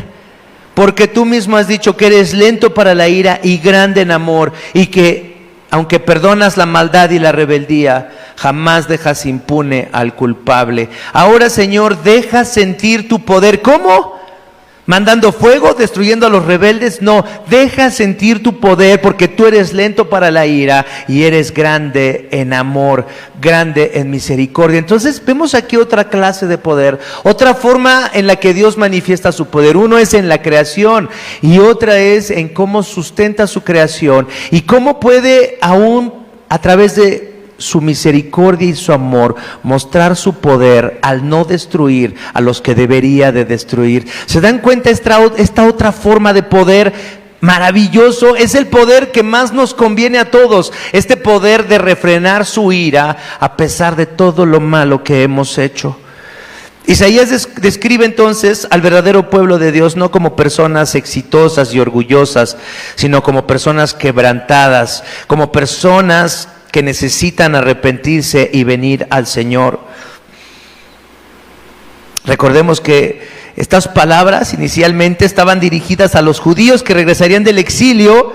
porque tú mismo has dicho que eres lento para la ira y grande en amor, y que aunque perdonas la maldad y la rebeldía, jamás dejas impune al culpable. Ahora, Señor, deja sentir tu poder. ¿Cómo? ¿Mandando fuego, destruyendo a los rebeldes? No, deja sentir tu poder, porque tú eres lento para la ira y eres grande en amor, grande en misericordia. Entonces vemos aquí otra clase de poder, otra forma en la que Dios manifiesta su poder. Uno es en la creación y otra es en cómo sustenta su creación y cómo puede aún a través de su misericordia y su amor mostrar su poder al no destruir a los que debería de destruir. ¿Se dan cuenta? Esta otra forma de poder maravilloso es el poder que más nos conviene a todos, este poder de refrenar su ira a pesar de todo lo malo que hemos hecho. Isaías describe entonces al verdadero pueblo de Dios no como personas exitosas y orgullosas, sino como personas quebrantadas, como personas que necesitan arrepentirse y venir al Señor. Recordemos que estas palabras inicialmente estaban dirigidas a los judíos que regresarían del exilio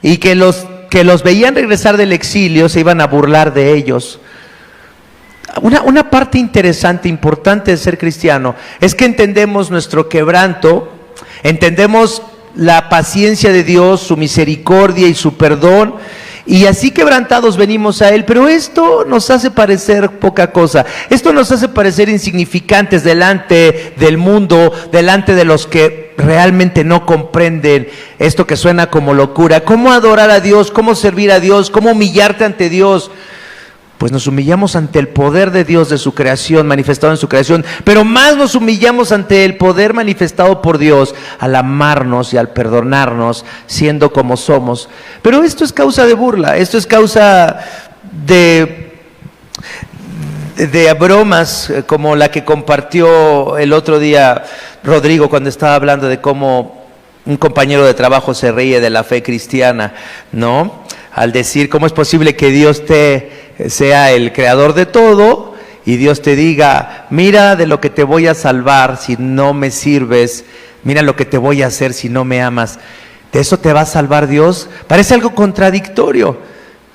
y que los veían regresar del exilio se iban a burlar de ellos. Una parte interesante, importante de ser cristiano es que entendemos nuestro quebranto, entendemos la paciencia de Dios, su misericordia y su perdón, y así quebrantados venimos a Él. Pero esto nos hace parecer poca cosa, esto nos hace parecer insignificantes delante del mundo, delante de los que realmente no comprenden esto que suena como locura. ¿Cómo adorar a Dios? ¿Cómo servir a Dios? ¿Cómo humillarte ante Dios? Pues nos humillamos ante el poder de Dios, de su creación, manifestado en su creación, pero más nos humillamos ante el poder manifestado por Dios al amarnos y al perdonarnos, siendo como somos. Pero esto es causa de burla, esto es causa de bromas como la que compartió el otro día Rodrigo cuando estaba hablando de cómo un compañero de trabajo se ríe de la fe cristiana, ¿no? Al decir, ¿cómo es posible que Dios sea el creador de todo y Dios te diga: mira de lo que te voy a salvar si no me sirves mira lo que te voy a hacer si no me amas. ¿De eso te va a salvar Dios? Parece algo contradictorio,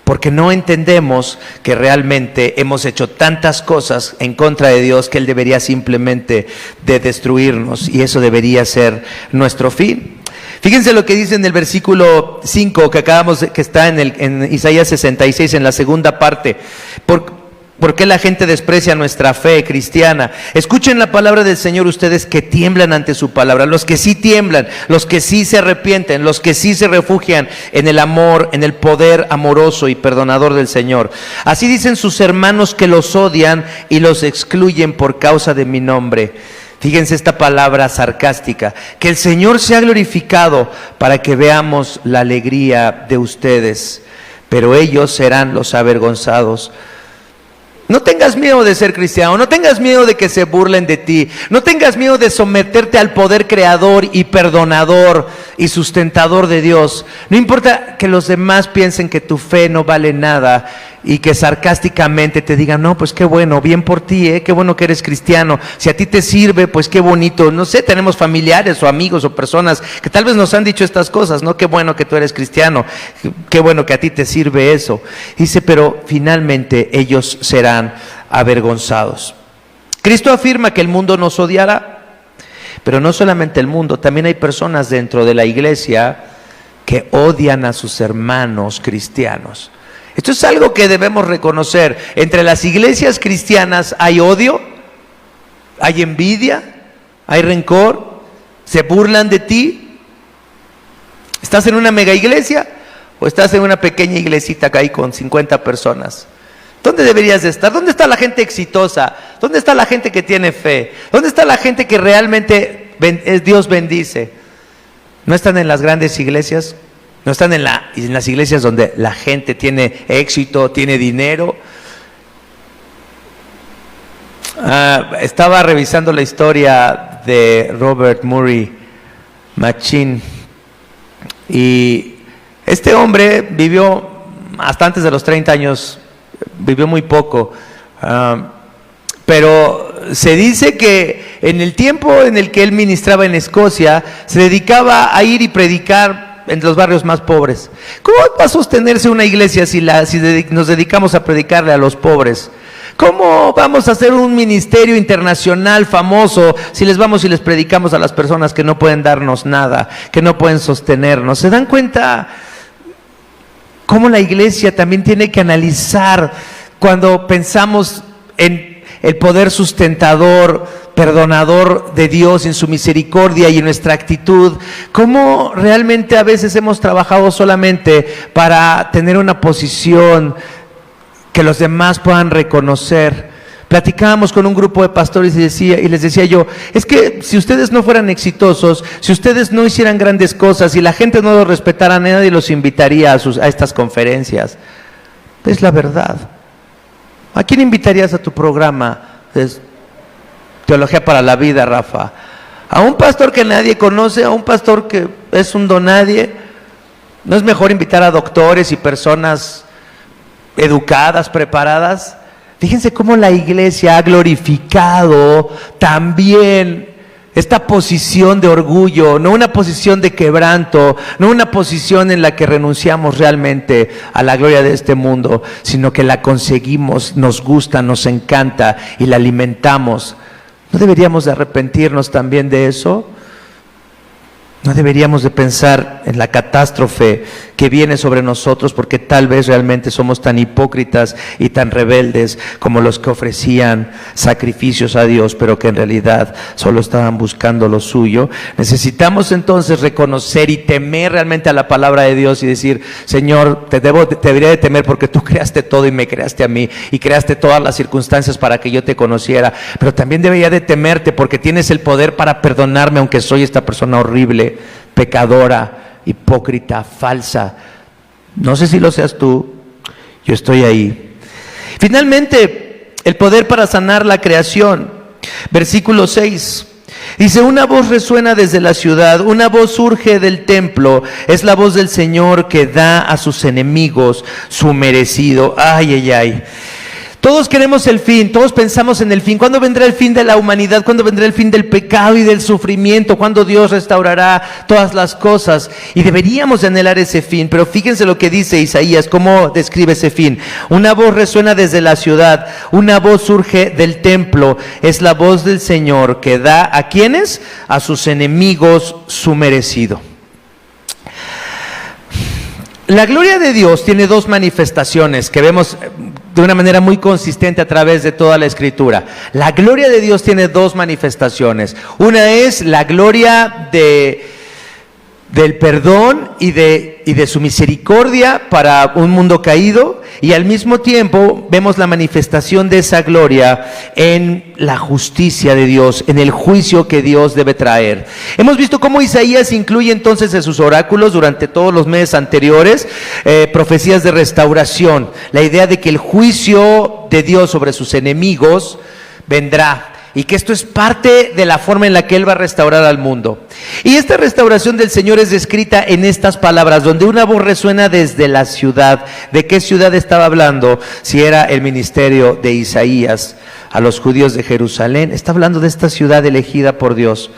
porque no entendemos que realmente hemos hecho tantas cosas en contra de Dios que Él debería simplemente de destruirnos, y eso debería ser nuestro fin. Fíjense lo que dice en el versículo 5 que está en Isaías 66, en la segunda parte. ¿Por qué la gente desprecia nuestra fe cristiana? Escuchen la palabra del Señor, ustedes que tiemblan ante su palabra, los que sí tiemblan, los que sí se arrepienten, los que sí se refugian en el amor, en el poder amoroso y perdonador del Señor. Así dicen sus hermanos que los odian y los excluyen por causa de mi nombre. Fíjense esta palabra sarcástica: que el Señor sea glorificado para que veamos la alegría de ustedes, pero ellos serán los avergonzados. No tengas miedo de ser cristiano, no tengas miedo de que se burlen de ti, no tengas miedo de someterte al poder creador y perdonador y sustentador de Dios. No importa que los demás piensen que tu fe no vale nada y que sarcásticamente te digan, no, pues qué bueno, bien por ti, qué bueno que eres cristiano, si a ti te sirve, pues qué bonito. No sé, tenemos familiares o amigos o personas que tal vez nos han dicho estas cosas, no, qué bueno que tú eres cristiano, qué bueno que a ti te sirve eso. Dice, pero finalmente ellos serán avergonzados. Cristo afirma que el mundo nos odiará, pero no solamente el mundo, también hay personas dentro de la iglesia que odian a sus hermanos cristianos. Esto es algo que debemos reconocer. Entre las iglesias cristianas hay odio, hay envidia, hay rencor, se burlan de ti. ¿Estás en una mega iglesia o estás en una pequeña iglesita que hay con 50 personas? ¿Dónde deberías de estar? ¿Dónde está la gente exitosa? ¿Dónde está la gente que tiene fe? ¿Dónde está la gente que realmente Dios bendice? ¿No están en las grandes iglesias? ¿No están en las iglesias donde la gente tiene éxito, tiene dinero? Estaba revisando la historia de Robert Murray Machin, y este hombre vivió hasta antes de los 30 años, vivió muy poco, pero se dice que en el tiempo en el que él ministraba en Escocia, se dedicaba a ir y predicar en los barrios más pobres. ¿Cómo va a sostenerse una iglesia si nos dedicamos a predicarle a los pobres? ¿Cómo vamos a hacer un ministerio internacional famoso si les vamos y les predicamos a las personas que no pueden darnos nada, que no pueden sostenernos? ¿Se dan cuenta cómo la iglesia también tiene que analizar cuando pensamos en el poder sustentador, perdonador de Dios en su misericordia y en nuestra actitud? ¿Cómo realmente a veces hemos trabajado solamente para tener una posición que los demás puedan reconocer? Platicábamos con un grupo de pastores y les decía yo, es que si ustedes no fueran exitosos, si ustedes no hicieran grandes cosas y la gente no los respetara, nadie los invitaría a estas conferencias. Es la verdad. ¿A quién invitarías a tu programa de Teología para la Vida, Rafa? ¿A un pastor que nadie conoce? ¿A un pastor que es un donadie? ¿No es mejor invitar a doctores y personas educadas, preparadas? Fíjense cómo la iglesia ha glorificado también esta posición de orgullo, no una posición de quebranto, no una posición en la que renunciamos realmente a la gloria de este mundo, sino que la conseguimos, nos gusta, nos encanta y la alimentamos. ¿No deberíamos de arrepentirnos también de eso? ¿No deberíamos de pensar en la catástrofe que viene sobre nosotros porque tal vez realmente somos tan hipócritas y tan rebeldes como los que ofrecían sacrificios a Dios, pero que en realidad solo estaban buscando lo suyo? Necesitamos entonces reconocer y temer realmente a la palabra de Dios y decir, Señor, te debería de temer porque tú creaste todo y me creaste a mí y creaste todas las circunstancias para que yo te conociera, pero también debería de temerte porque tienes el poder para perdonarme aunque soy esta persona horrible, pecadora, hipócrita, falsa. No sé si lo seas tú, yo estoy ahí. Finalmente, el poder para sanar la creación. Versículo 6. Dice, una voz resuena desde la ciudad, una voz surge del templo, es la voz del Señor que da a sus enemigos su merecido. Ay, ay, ay. Todos queremos el fin, todos pensamos en el fin. ¿Cuándo vendrá el fin de la humanidad? ¿Cuándo vendrá el fin del pecado y del sufrimiento? ¿Cuándo Dios restaurará todas las cosas? Y deberíamos de anhelar ese fin, pero fíjense lo que dice Isaías, cómo describe ese fin. Una voz resuena desde la ciudad, una voz surge del templo, es la voz del Señor que da ¿a quiénes? A sus enemigos su merecido. La gloria de Dios tiene dos manifestaciones que vemos de una manera muy consistente a través de toda la Escritura. La gloria de Dios tiene dos manifestaciones. Una es la gloria del perdón y de su misericordia para un mundo caído, y al mismo tiempo vemos la manifestación de esa gloria en la justicia de Dios, en el juicio que Dios debe traer. Hemos visto cómo Isaías incluye entonces en sus oráculos durante todos los meses anteriores profecías de restauración, la idea de que el juicio de Dios sobre sus enemigos vendrá, y que esto es parte de la forma en la que Él va a restaurar al mundo. Y esta restauración del Señor es descrita en estas palabras, donde una voz resuena desde la ciudad. ¿De qué ciudad estaba hablando? Si era el ministerio de Isaías a los judíos de Jerusalén, está hablando de esta ciudad elegida por Dios.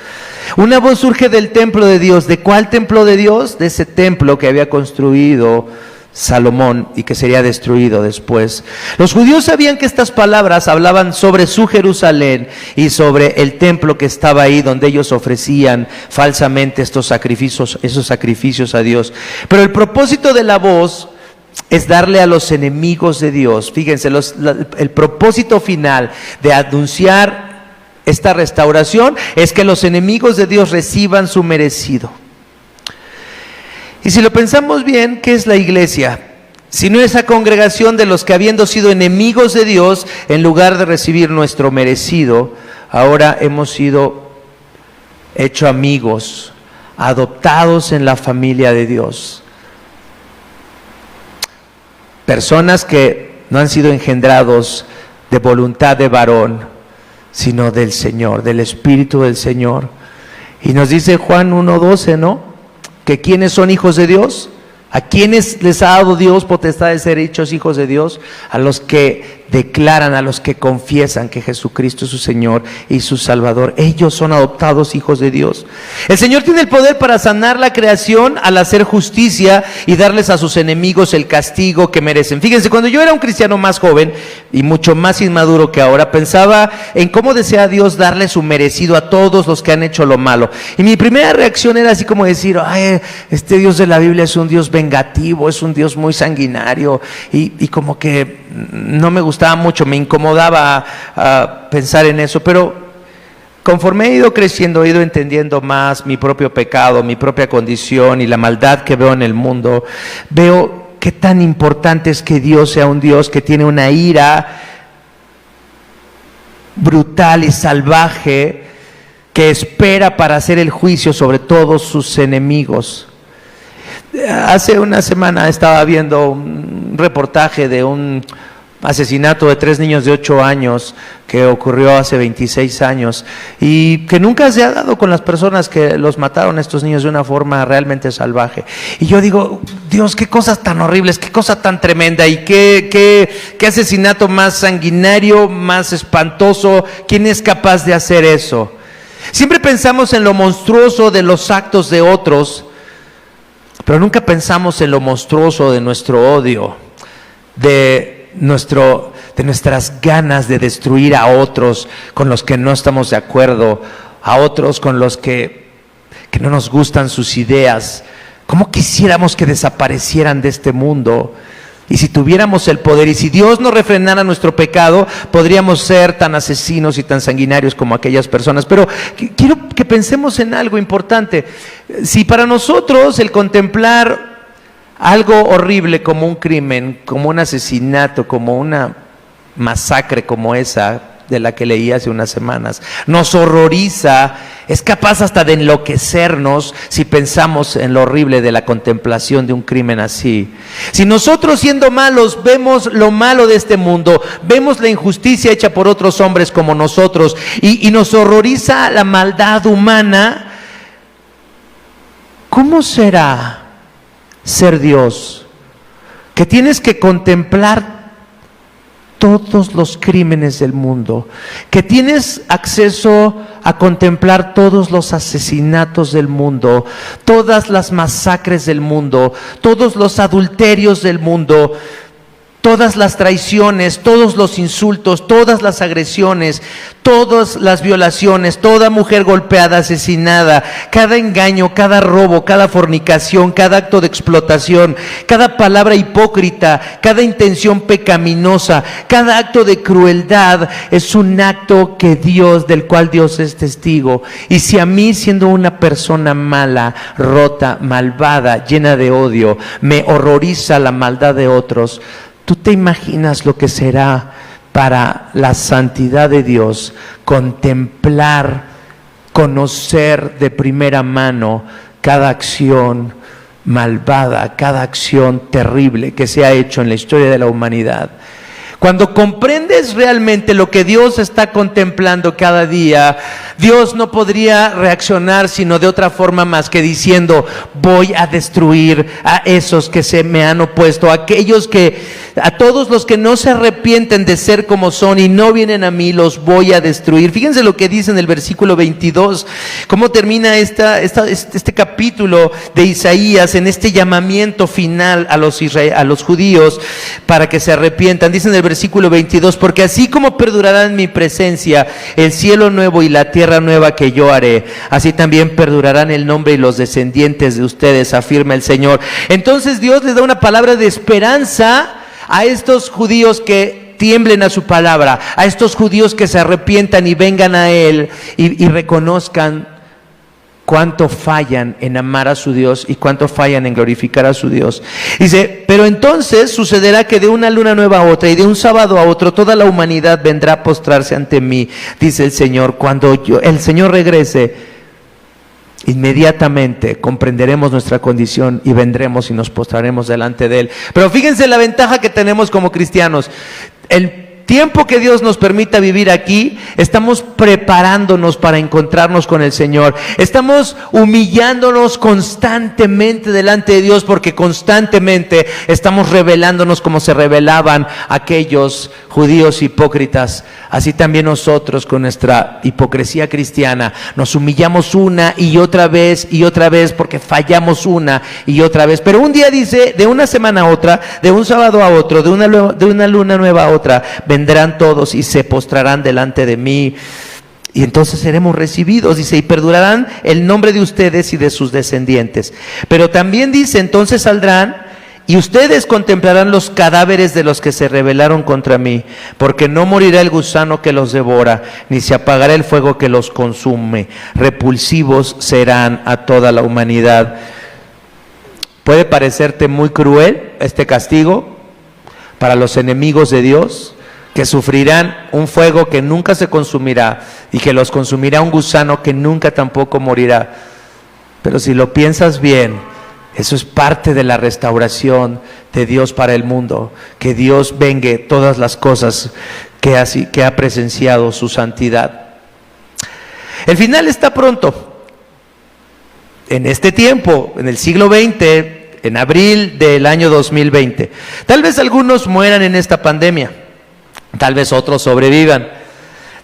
Una voz surge del templo de Dios. ¿De cuál templo de Dios? De ese templo que había construido Salomón y que sería destruido después. Los judíos sabían que estas palabras hablaban sobre su Jerusalén y sobre el templo que estaba ahí, donde ellos ofrecían falsamente esos sacrificios a Dios. Pero el propósito de la voz es darle a los enemigos de Dios, fíjense, el propósito final de anunciar esta restauración es que los enemigos de Dios reciban su merecido. Y si lo pensamos bien, ¿qué es la iglesia? Si no esa congregación de los que, habiendo sido enemigos de Dios, en lugar de recibir nuestro merecido, ahora hemos sido hechos amigos, adoptados en la familia de Dios. Personas que no han sido engendrados de voluntad de varón, sino del Señor, del Espíritu del Señor. Y nos dice Juan 1:12, ¿no? Que ¿quiénes son hijos de Dios? ¿A quiénes les ha dado Dios potestad de ser hechos hijos de Dios? A los que declaran, a los que confiesan que Jesucristo es su Señor y su Salvador. Ellos son adoptados hijos de Dios. El Señor tiene el poder para sanar la creación al hacer justicia y darles a sus enemigos el castigo que merecen. Fíjense, cuando yo era un cristiano más joven y mucho más inmaduro que ahora, pensaba en cómo desea Dios darle su merecido a todos los que han hecho lo malo. Y mi primera reacción era así como decir, ay, este Dios de la Biblia es un Dios vengativo, es un Dios muy sanguinario, y como que no me gustaba mucho, me incomodaba pensar en eso. Pero conforme he ido creciendo, he ido entendiendo más mi propio pecado, mi propia condición y la maldad que veo en el mundo, veo qué tan importante es que Dios sea un Dios que tiene una ira brutal y salvaje, que espera para hacer el juicio sobre todos sus enemigos. Hace una semana estaba viendo un reportaje de un asesinato de 3 niños de 8 años que ocurrió hace 26 años y que nunca se ha dado con las personas que los mataron, estos niños, de una forma realmente salvaje. Y yo digo, Dios, qué cosas tan horribles, qué cosa tan tremenda, y qué asesinato más sanguinario, más espantoso. ¿Quién es capaz de hacer eso? Siempre pensamos en lo monstruoso de los actos de otros, pero nunca pensamos en lo monstruoso de nuestro odio, de nuestras ganas de destruir a otros con los que no estamos de acuerdo, a otros con los que no nos gustan sus ideas. ¿Cómo quisiéramos que desaparecieran de este mundo? Y si tuviéramos el poder, y si Dios no refrenara nuestro pecado, podríamos ser tan asesinos y tan sanguinarios como aquellas personas. Pero quiero que pensemos en algo importante. Si para nosotros el contemplar algo horrible como un crimen, como un asesinato, como una masacre como esa de la que leí hace unas semanas, nos horroriza, es capaz hasta de enloquecernos si pensamos en lo horrible de la contemplación de un crimen así. Si nosotros, siendo malos, vemos lo malo de este mundo, vemos la injusticia hecha por otros hombres como nosotros, y nos horroriza la maldad humana, ¿cómo será ser Dios? Que tienes que contemplar todos los crímenes del mundo, que tienes acceso a contemplar todos los asesinatos del mundo, todas las masacres del mundo, todos los adulterios del mundo, todas las traiciones, todos los insultos, todas las agresiones, todas las violaciones, toda mujer golpeada, asesinada, cada engaño, cada robo, cada fornicación, cada acto de explotación, cada palabra hipócrita, cada intención pecaminosa, cada acto de crueldad es un acto del cual Dios es testigo. Y si a mí, siendo una persona mala, rota, malvada, llena de odio, me horroriza la maldad de otros, ¿tú te imaginas lo que será para la santidad de Dios contemplar, conocer de primera mano cada acción malvada, cada acción terrible que se ha hecho en la historia de la humanidad? Cuando comprendes realmente lo que Dios está contemplando cada día, Dios no podría reaccionar sino de otra forma más que diciendo: voy a destruir a esos que se me han opuesto, a todos los que no se arrepienten de ser como son y no vienen a mí, los voy a destruir. Fíjense lo que dice en el versículo 22, cómo termina este capítulo de Isaías en este llamamiento final a los judíos para que se arrepientan. Dice en el versículo 22: porque así como perdurará en mi presencia el cielo nuevo y la tierra nueva que yo haré, así también perdurarán el nombre y los descendientes de ustedes, afirma el Señor. Entonces Dios les da una palabra de esperanza a estos judíos que tiemblen a su palabra, a estos judíos que se arrepientan y vengan a Él y reconozcan cuánto fallan en amar a su Dios y cuánto fallan en glorificar a su Dios. Dice: pero entonces sucederá que de una luna nueva a otra y de un sábado a otro toda la humanidad vendrá a postrarse ante mí, dice el Señor. Cuando el Señor regrese, inmediatamente comprenderemos nuestra condición y vendremos y nos postraremos delante de Él. Pero fíjense la ventaja que tenemos como cristianos. El tiempo que Dios nos permita vivir aquí, estamos preparándonos para encontrarnos con el Señor. Estamos humillándonos constantemente delante de Dios, porque constantemente estamos rebelándonos como se rebelaban aquellos judíos hipócritas. Así también nosotros, con nuestra hipocresía cristiana, nos humillamos una y otra vez porque fallamos una y otra vez. Pero un día dice: de una semana a otra, de un sábado a otro, de una luna nueva a otra, vendrán todos y se postrarán delante de mí, y entonces seremos recibidos. Dice: y perdurarán el nombre de ustedes y de sus descendientes. Pero también dice: entonces saldrán y ustedes contemplarán los cadáveres de los que se rebelaron contra mí, porque no morirá el gusano que los devora, ni se apagará el fuego que los consume. Repulsivos serán a toda la humanidad. ¿Puede parecerte muy cruel este castigo para los enemigos de Dios, que sufrirán un fuego que nunca se consumirá y que los consumirá un gusano que nunca tampoco morirá? Pero si lo piensas bien, eso es parte de la restauración de Dios para el mundo, que Dios vengue todas las cosas que ha presenciado su santidad. El final está pronto. En este tiempo, en el siglo XX, en abril del año 2020, tal vez algunos mueran en esta pandemia, tal vez otros sobrevivan.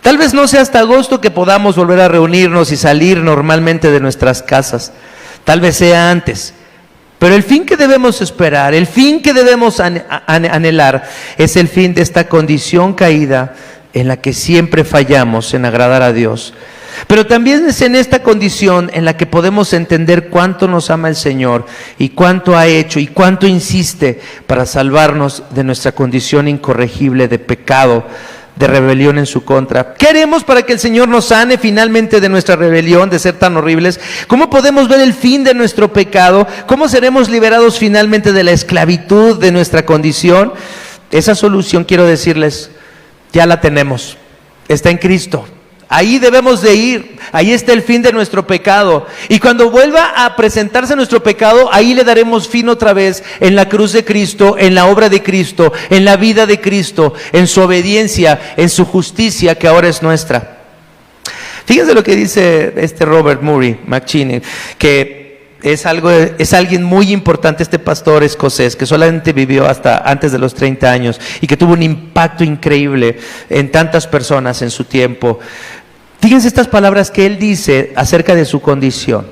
Tal vez no sea hasta agosto que podamos volver a reunirnos y salir normalmente de nuestras casas. Tal vez sea antes. Pero el fin que debemos esperar, el fin que debemos anhelar, es el fin de esta condición caída en la que siempre fallamos en agradar a Dios. Pero también es en esta condición en la que podemos entender cuánto nos ama el Señor y cuánto ha hecho y cuánto insiste para salvarnos de nuestra condición incorregible de pecado, de rebelión en su contra. ¿Qué haremos para que el Señor nos sane finalmente de nuestra rebelión, de ser tan horribles? ¿Cómo podemos ver el fin de nuestro pecado? ¿Cómo seremos liberados finalmente de la esclavitud de nuestra condición? Esa solución, quiero decirles, ya la tenemos. Está en Cristo. Ahí debemos de ir, ahí está el fin de nuestro pecado. Y cuando vuelva a presentarse nuestro pecado, ahí le daremos fin otra vez en la cruz de Cristo, en la obra de Cristo, en la vida de Cristo, en su obediencia, en su justicia que ahora es nuestra. Fíjense lo que dice Robert Murray McCheyne, que es alguien muy importante, este pastor escocés que solamente vivió hasta antes de los 30 años y que tuvo un impacto increíble en tantas personas en su tiempo. Fíjense estas palabras que él dice acerca de su condición.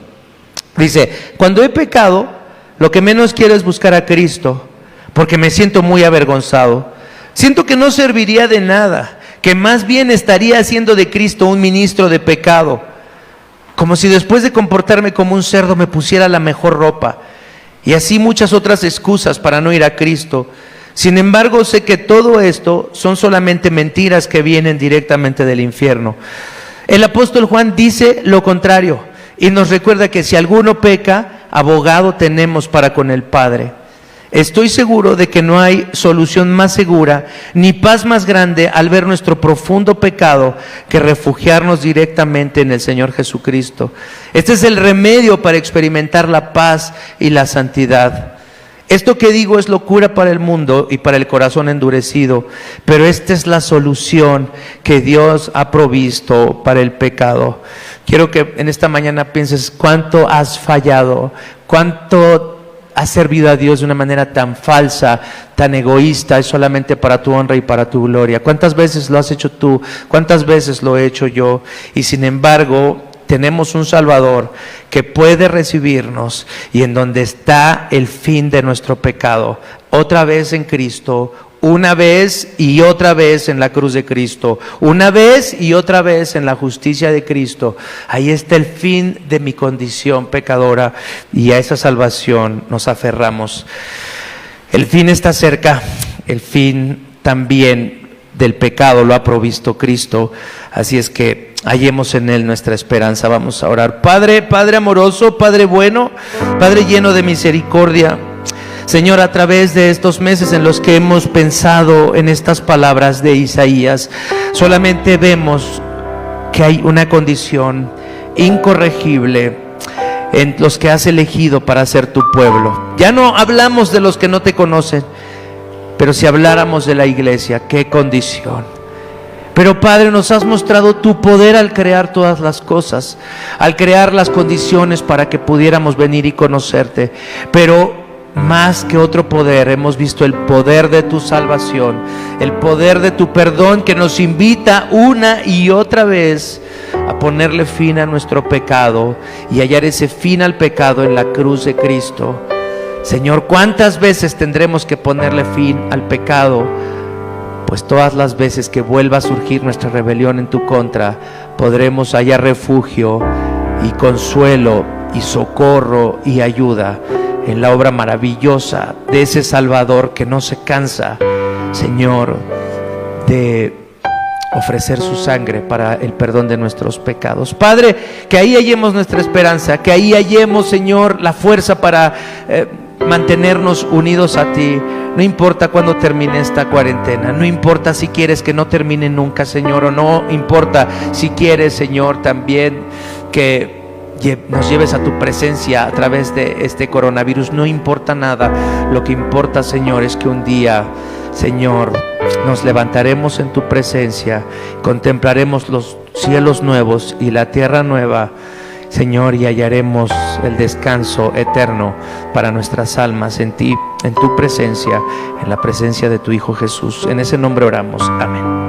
Dice: cuando he pecado, lo que menos quiero es buscar a Cristo, porque me siento muy avergonzado. Siento que no serviría de nada, que más bien estaría haciendo de Cristo un ministro de pecado, como si después de comportarme como un cerdo me pusiera la mejor ropa, y así muchas otras excusas para no ir a Cristo. Sin embargo, sé que todo esto son solamente mentiras que vienen directamente del infierno. El apóstol Juan dice lo contrario y nos recuerda que si alguno peca, abogado tenemos para con el Padre. Estoy seguro de que no hay solución más segura ni paz más grande al ver nuestro profundo pecado que refugiarnos directamente en el Señor Jesucristo. Este es el remedio para experimentar la paz y la santidad. Esto que digo es locura para el mundo y para el corazón endurecido, pero esta es la solución que Dios ha provisto para el pecado. Quiero que en esta mañana pienses cuánto has fallado, cuánto has servido a Dios de una manera tan falsa, tan egoísta, y solamente para tu honra y para tu gloria. ¿Cuántas veces lo has hecho tú? ¿Cuántas veces lo he hecho yo? Y sin embargo, tenemos un Salvador que puede recibirnos y en donde está el fin de nuestro pecado. Otra vez en Cristo, una vez y otra vez en la cruz de Cristo, una vez y otra vez en la justicia de Cristo. Ahí está el fin de mi condición pecadora y a esa salvación nos aferramos. El fin está cerca, el fin también del pecado lo ha provisto Cristo, así es que hallemos en Él nuestra esperanza. Vamos a orar. Padre amoroso, Padre bueno, Padre lleno de misericordia, Señor, a través de estos meses en los que hemos pensado en estas palabras de Isaías, solamente vemos que hay una condición incorregible en los que has elegido para ser tu pueblo. Ya no hablamos de los que no te conocen, pero si habláramos de la iglesia, qué condición. Pero Padre, nos has mostrado tu poder al crear todas las cosas, al crear las condiciones para que pudiéramos venir y conocerte. Pero más que otro poder, hemos visto el poder de tu salvación, el poder de tu perdón que nos invita una y otra vez a ponerle fin a nuestro pecado y hallar ese fin al pecado en la cruz de Cristo. Señor, ¿cuántas veces tendremos que ponerle fin al pecado? Pues todas las veces que vuelva a surgir nuestra rebelión en tu contra, podremos hallar refugio y consuelo y socorro y ayuda en la obra maravillosa de ese Salvador que no se cansa, Señor, de ofrecer su sangre para el perdón de nuestros pecados. Padre, que ahí hallemos nuestra esperanza, que ahí hallemos, Señor, la fuerza para mantenernos unidos a ti. No importa cuándo termine esta cuarentena, no importa si quieres que no termine nunca, Señor, o no importa si quieres, Señor, también que nos lleves a tu presencia a través de este coronavirus. No importa nada. Lo que importa, Señor, es que un día, Señor, nos levantaremos en tu presencia, contemplaremos los cielos nuevos y la tierra nueva, Señor, y hallaremos el descanso eterno para nuestras almas en ti, en tu presencia, en la presencia de tu Hijo Jesús. En ese nombre oramos. Amén.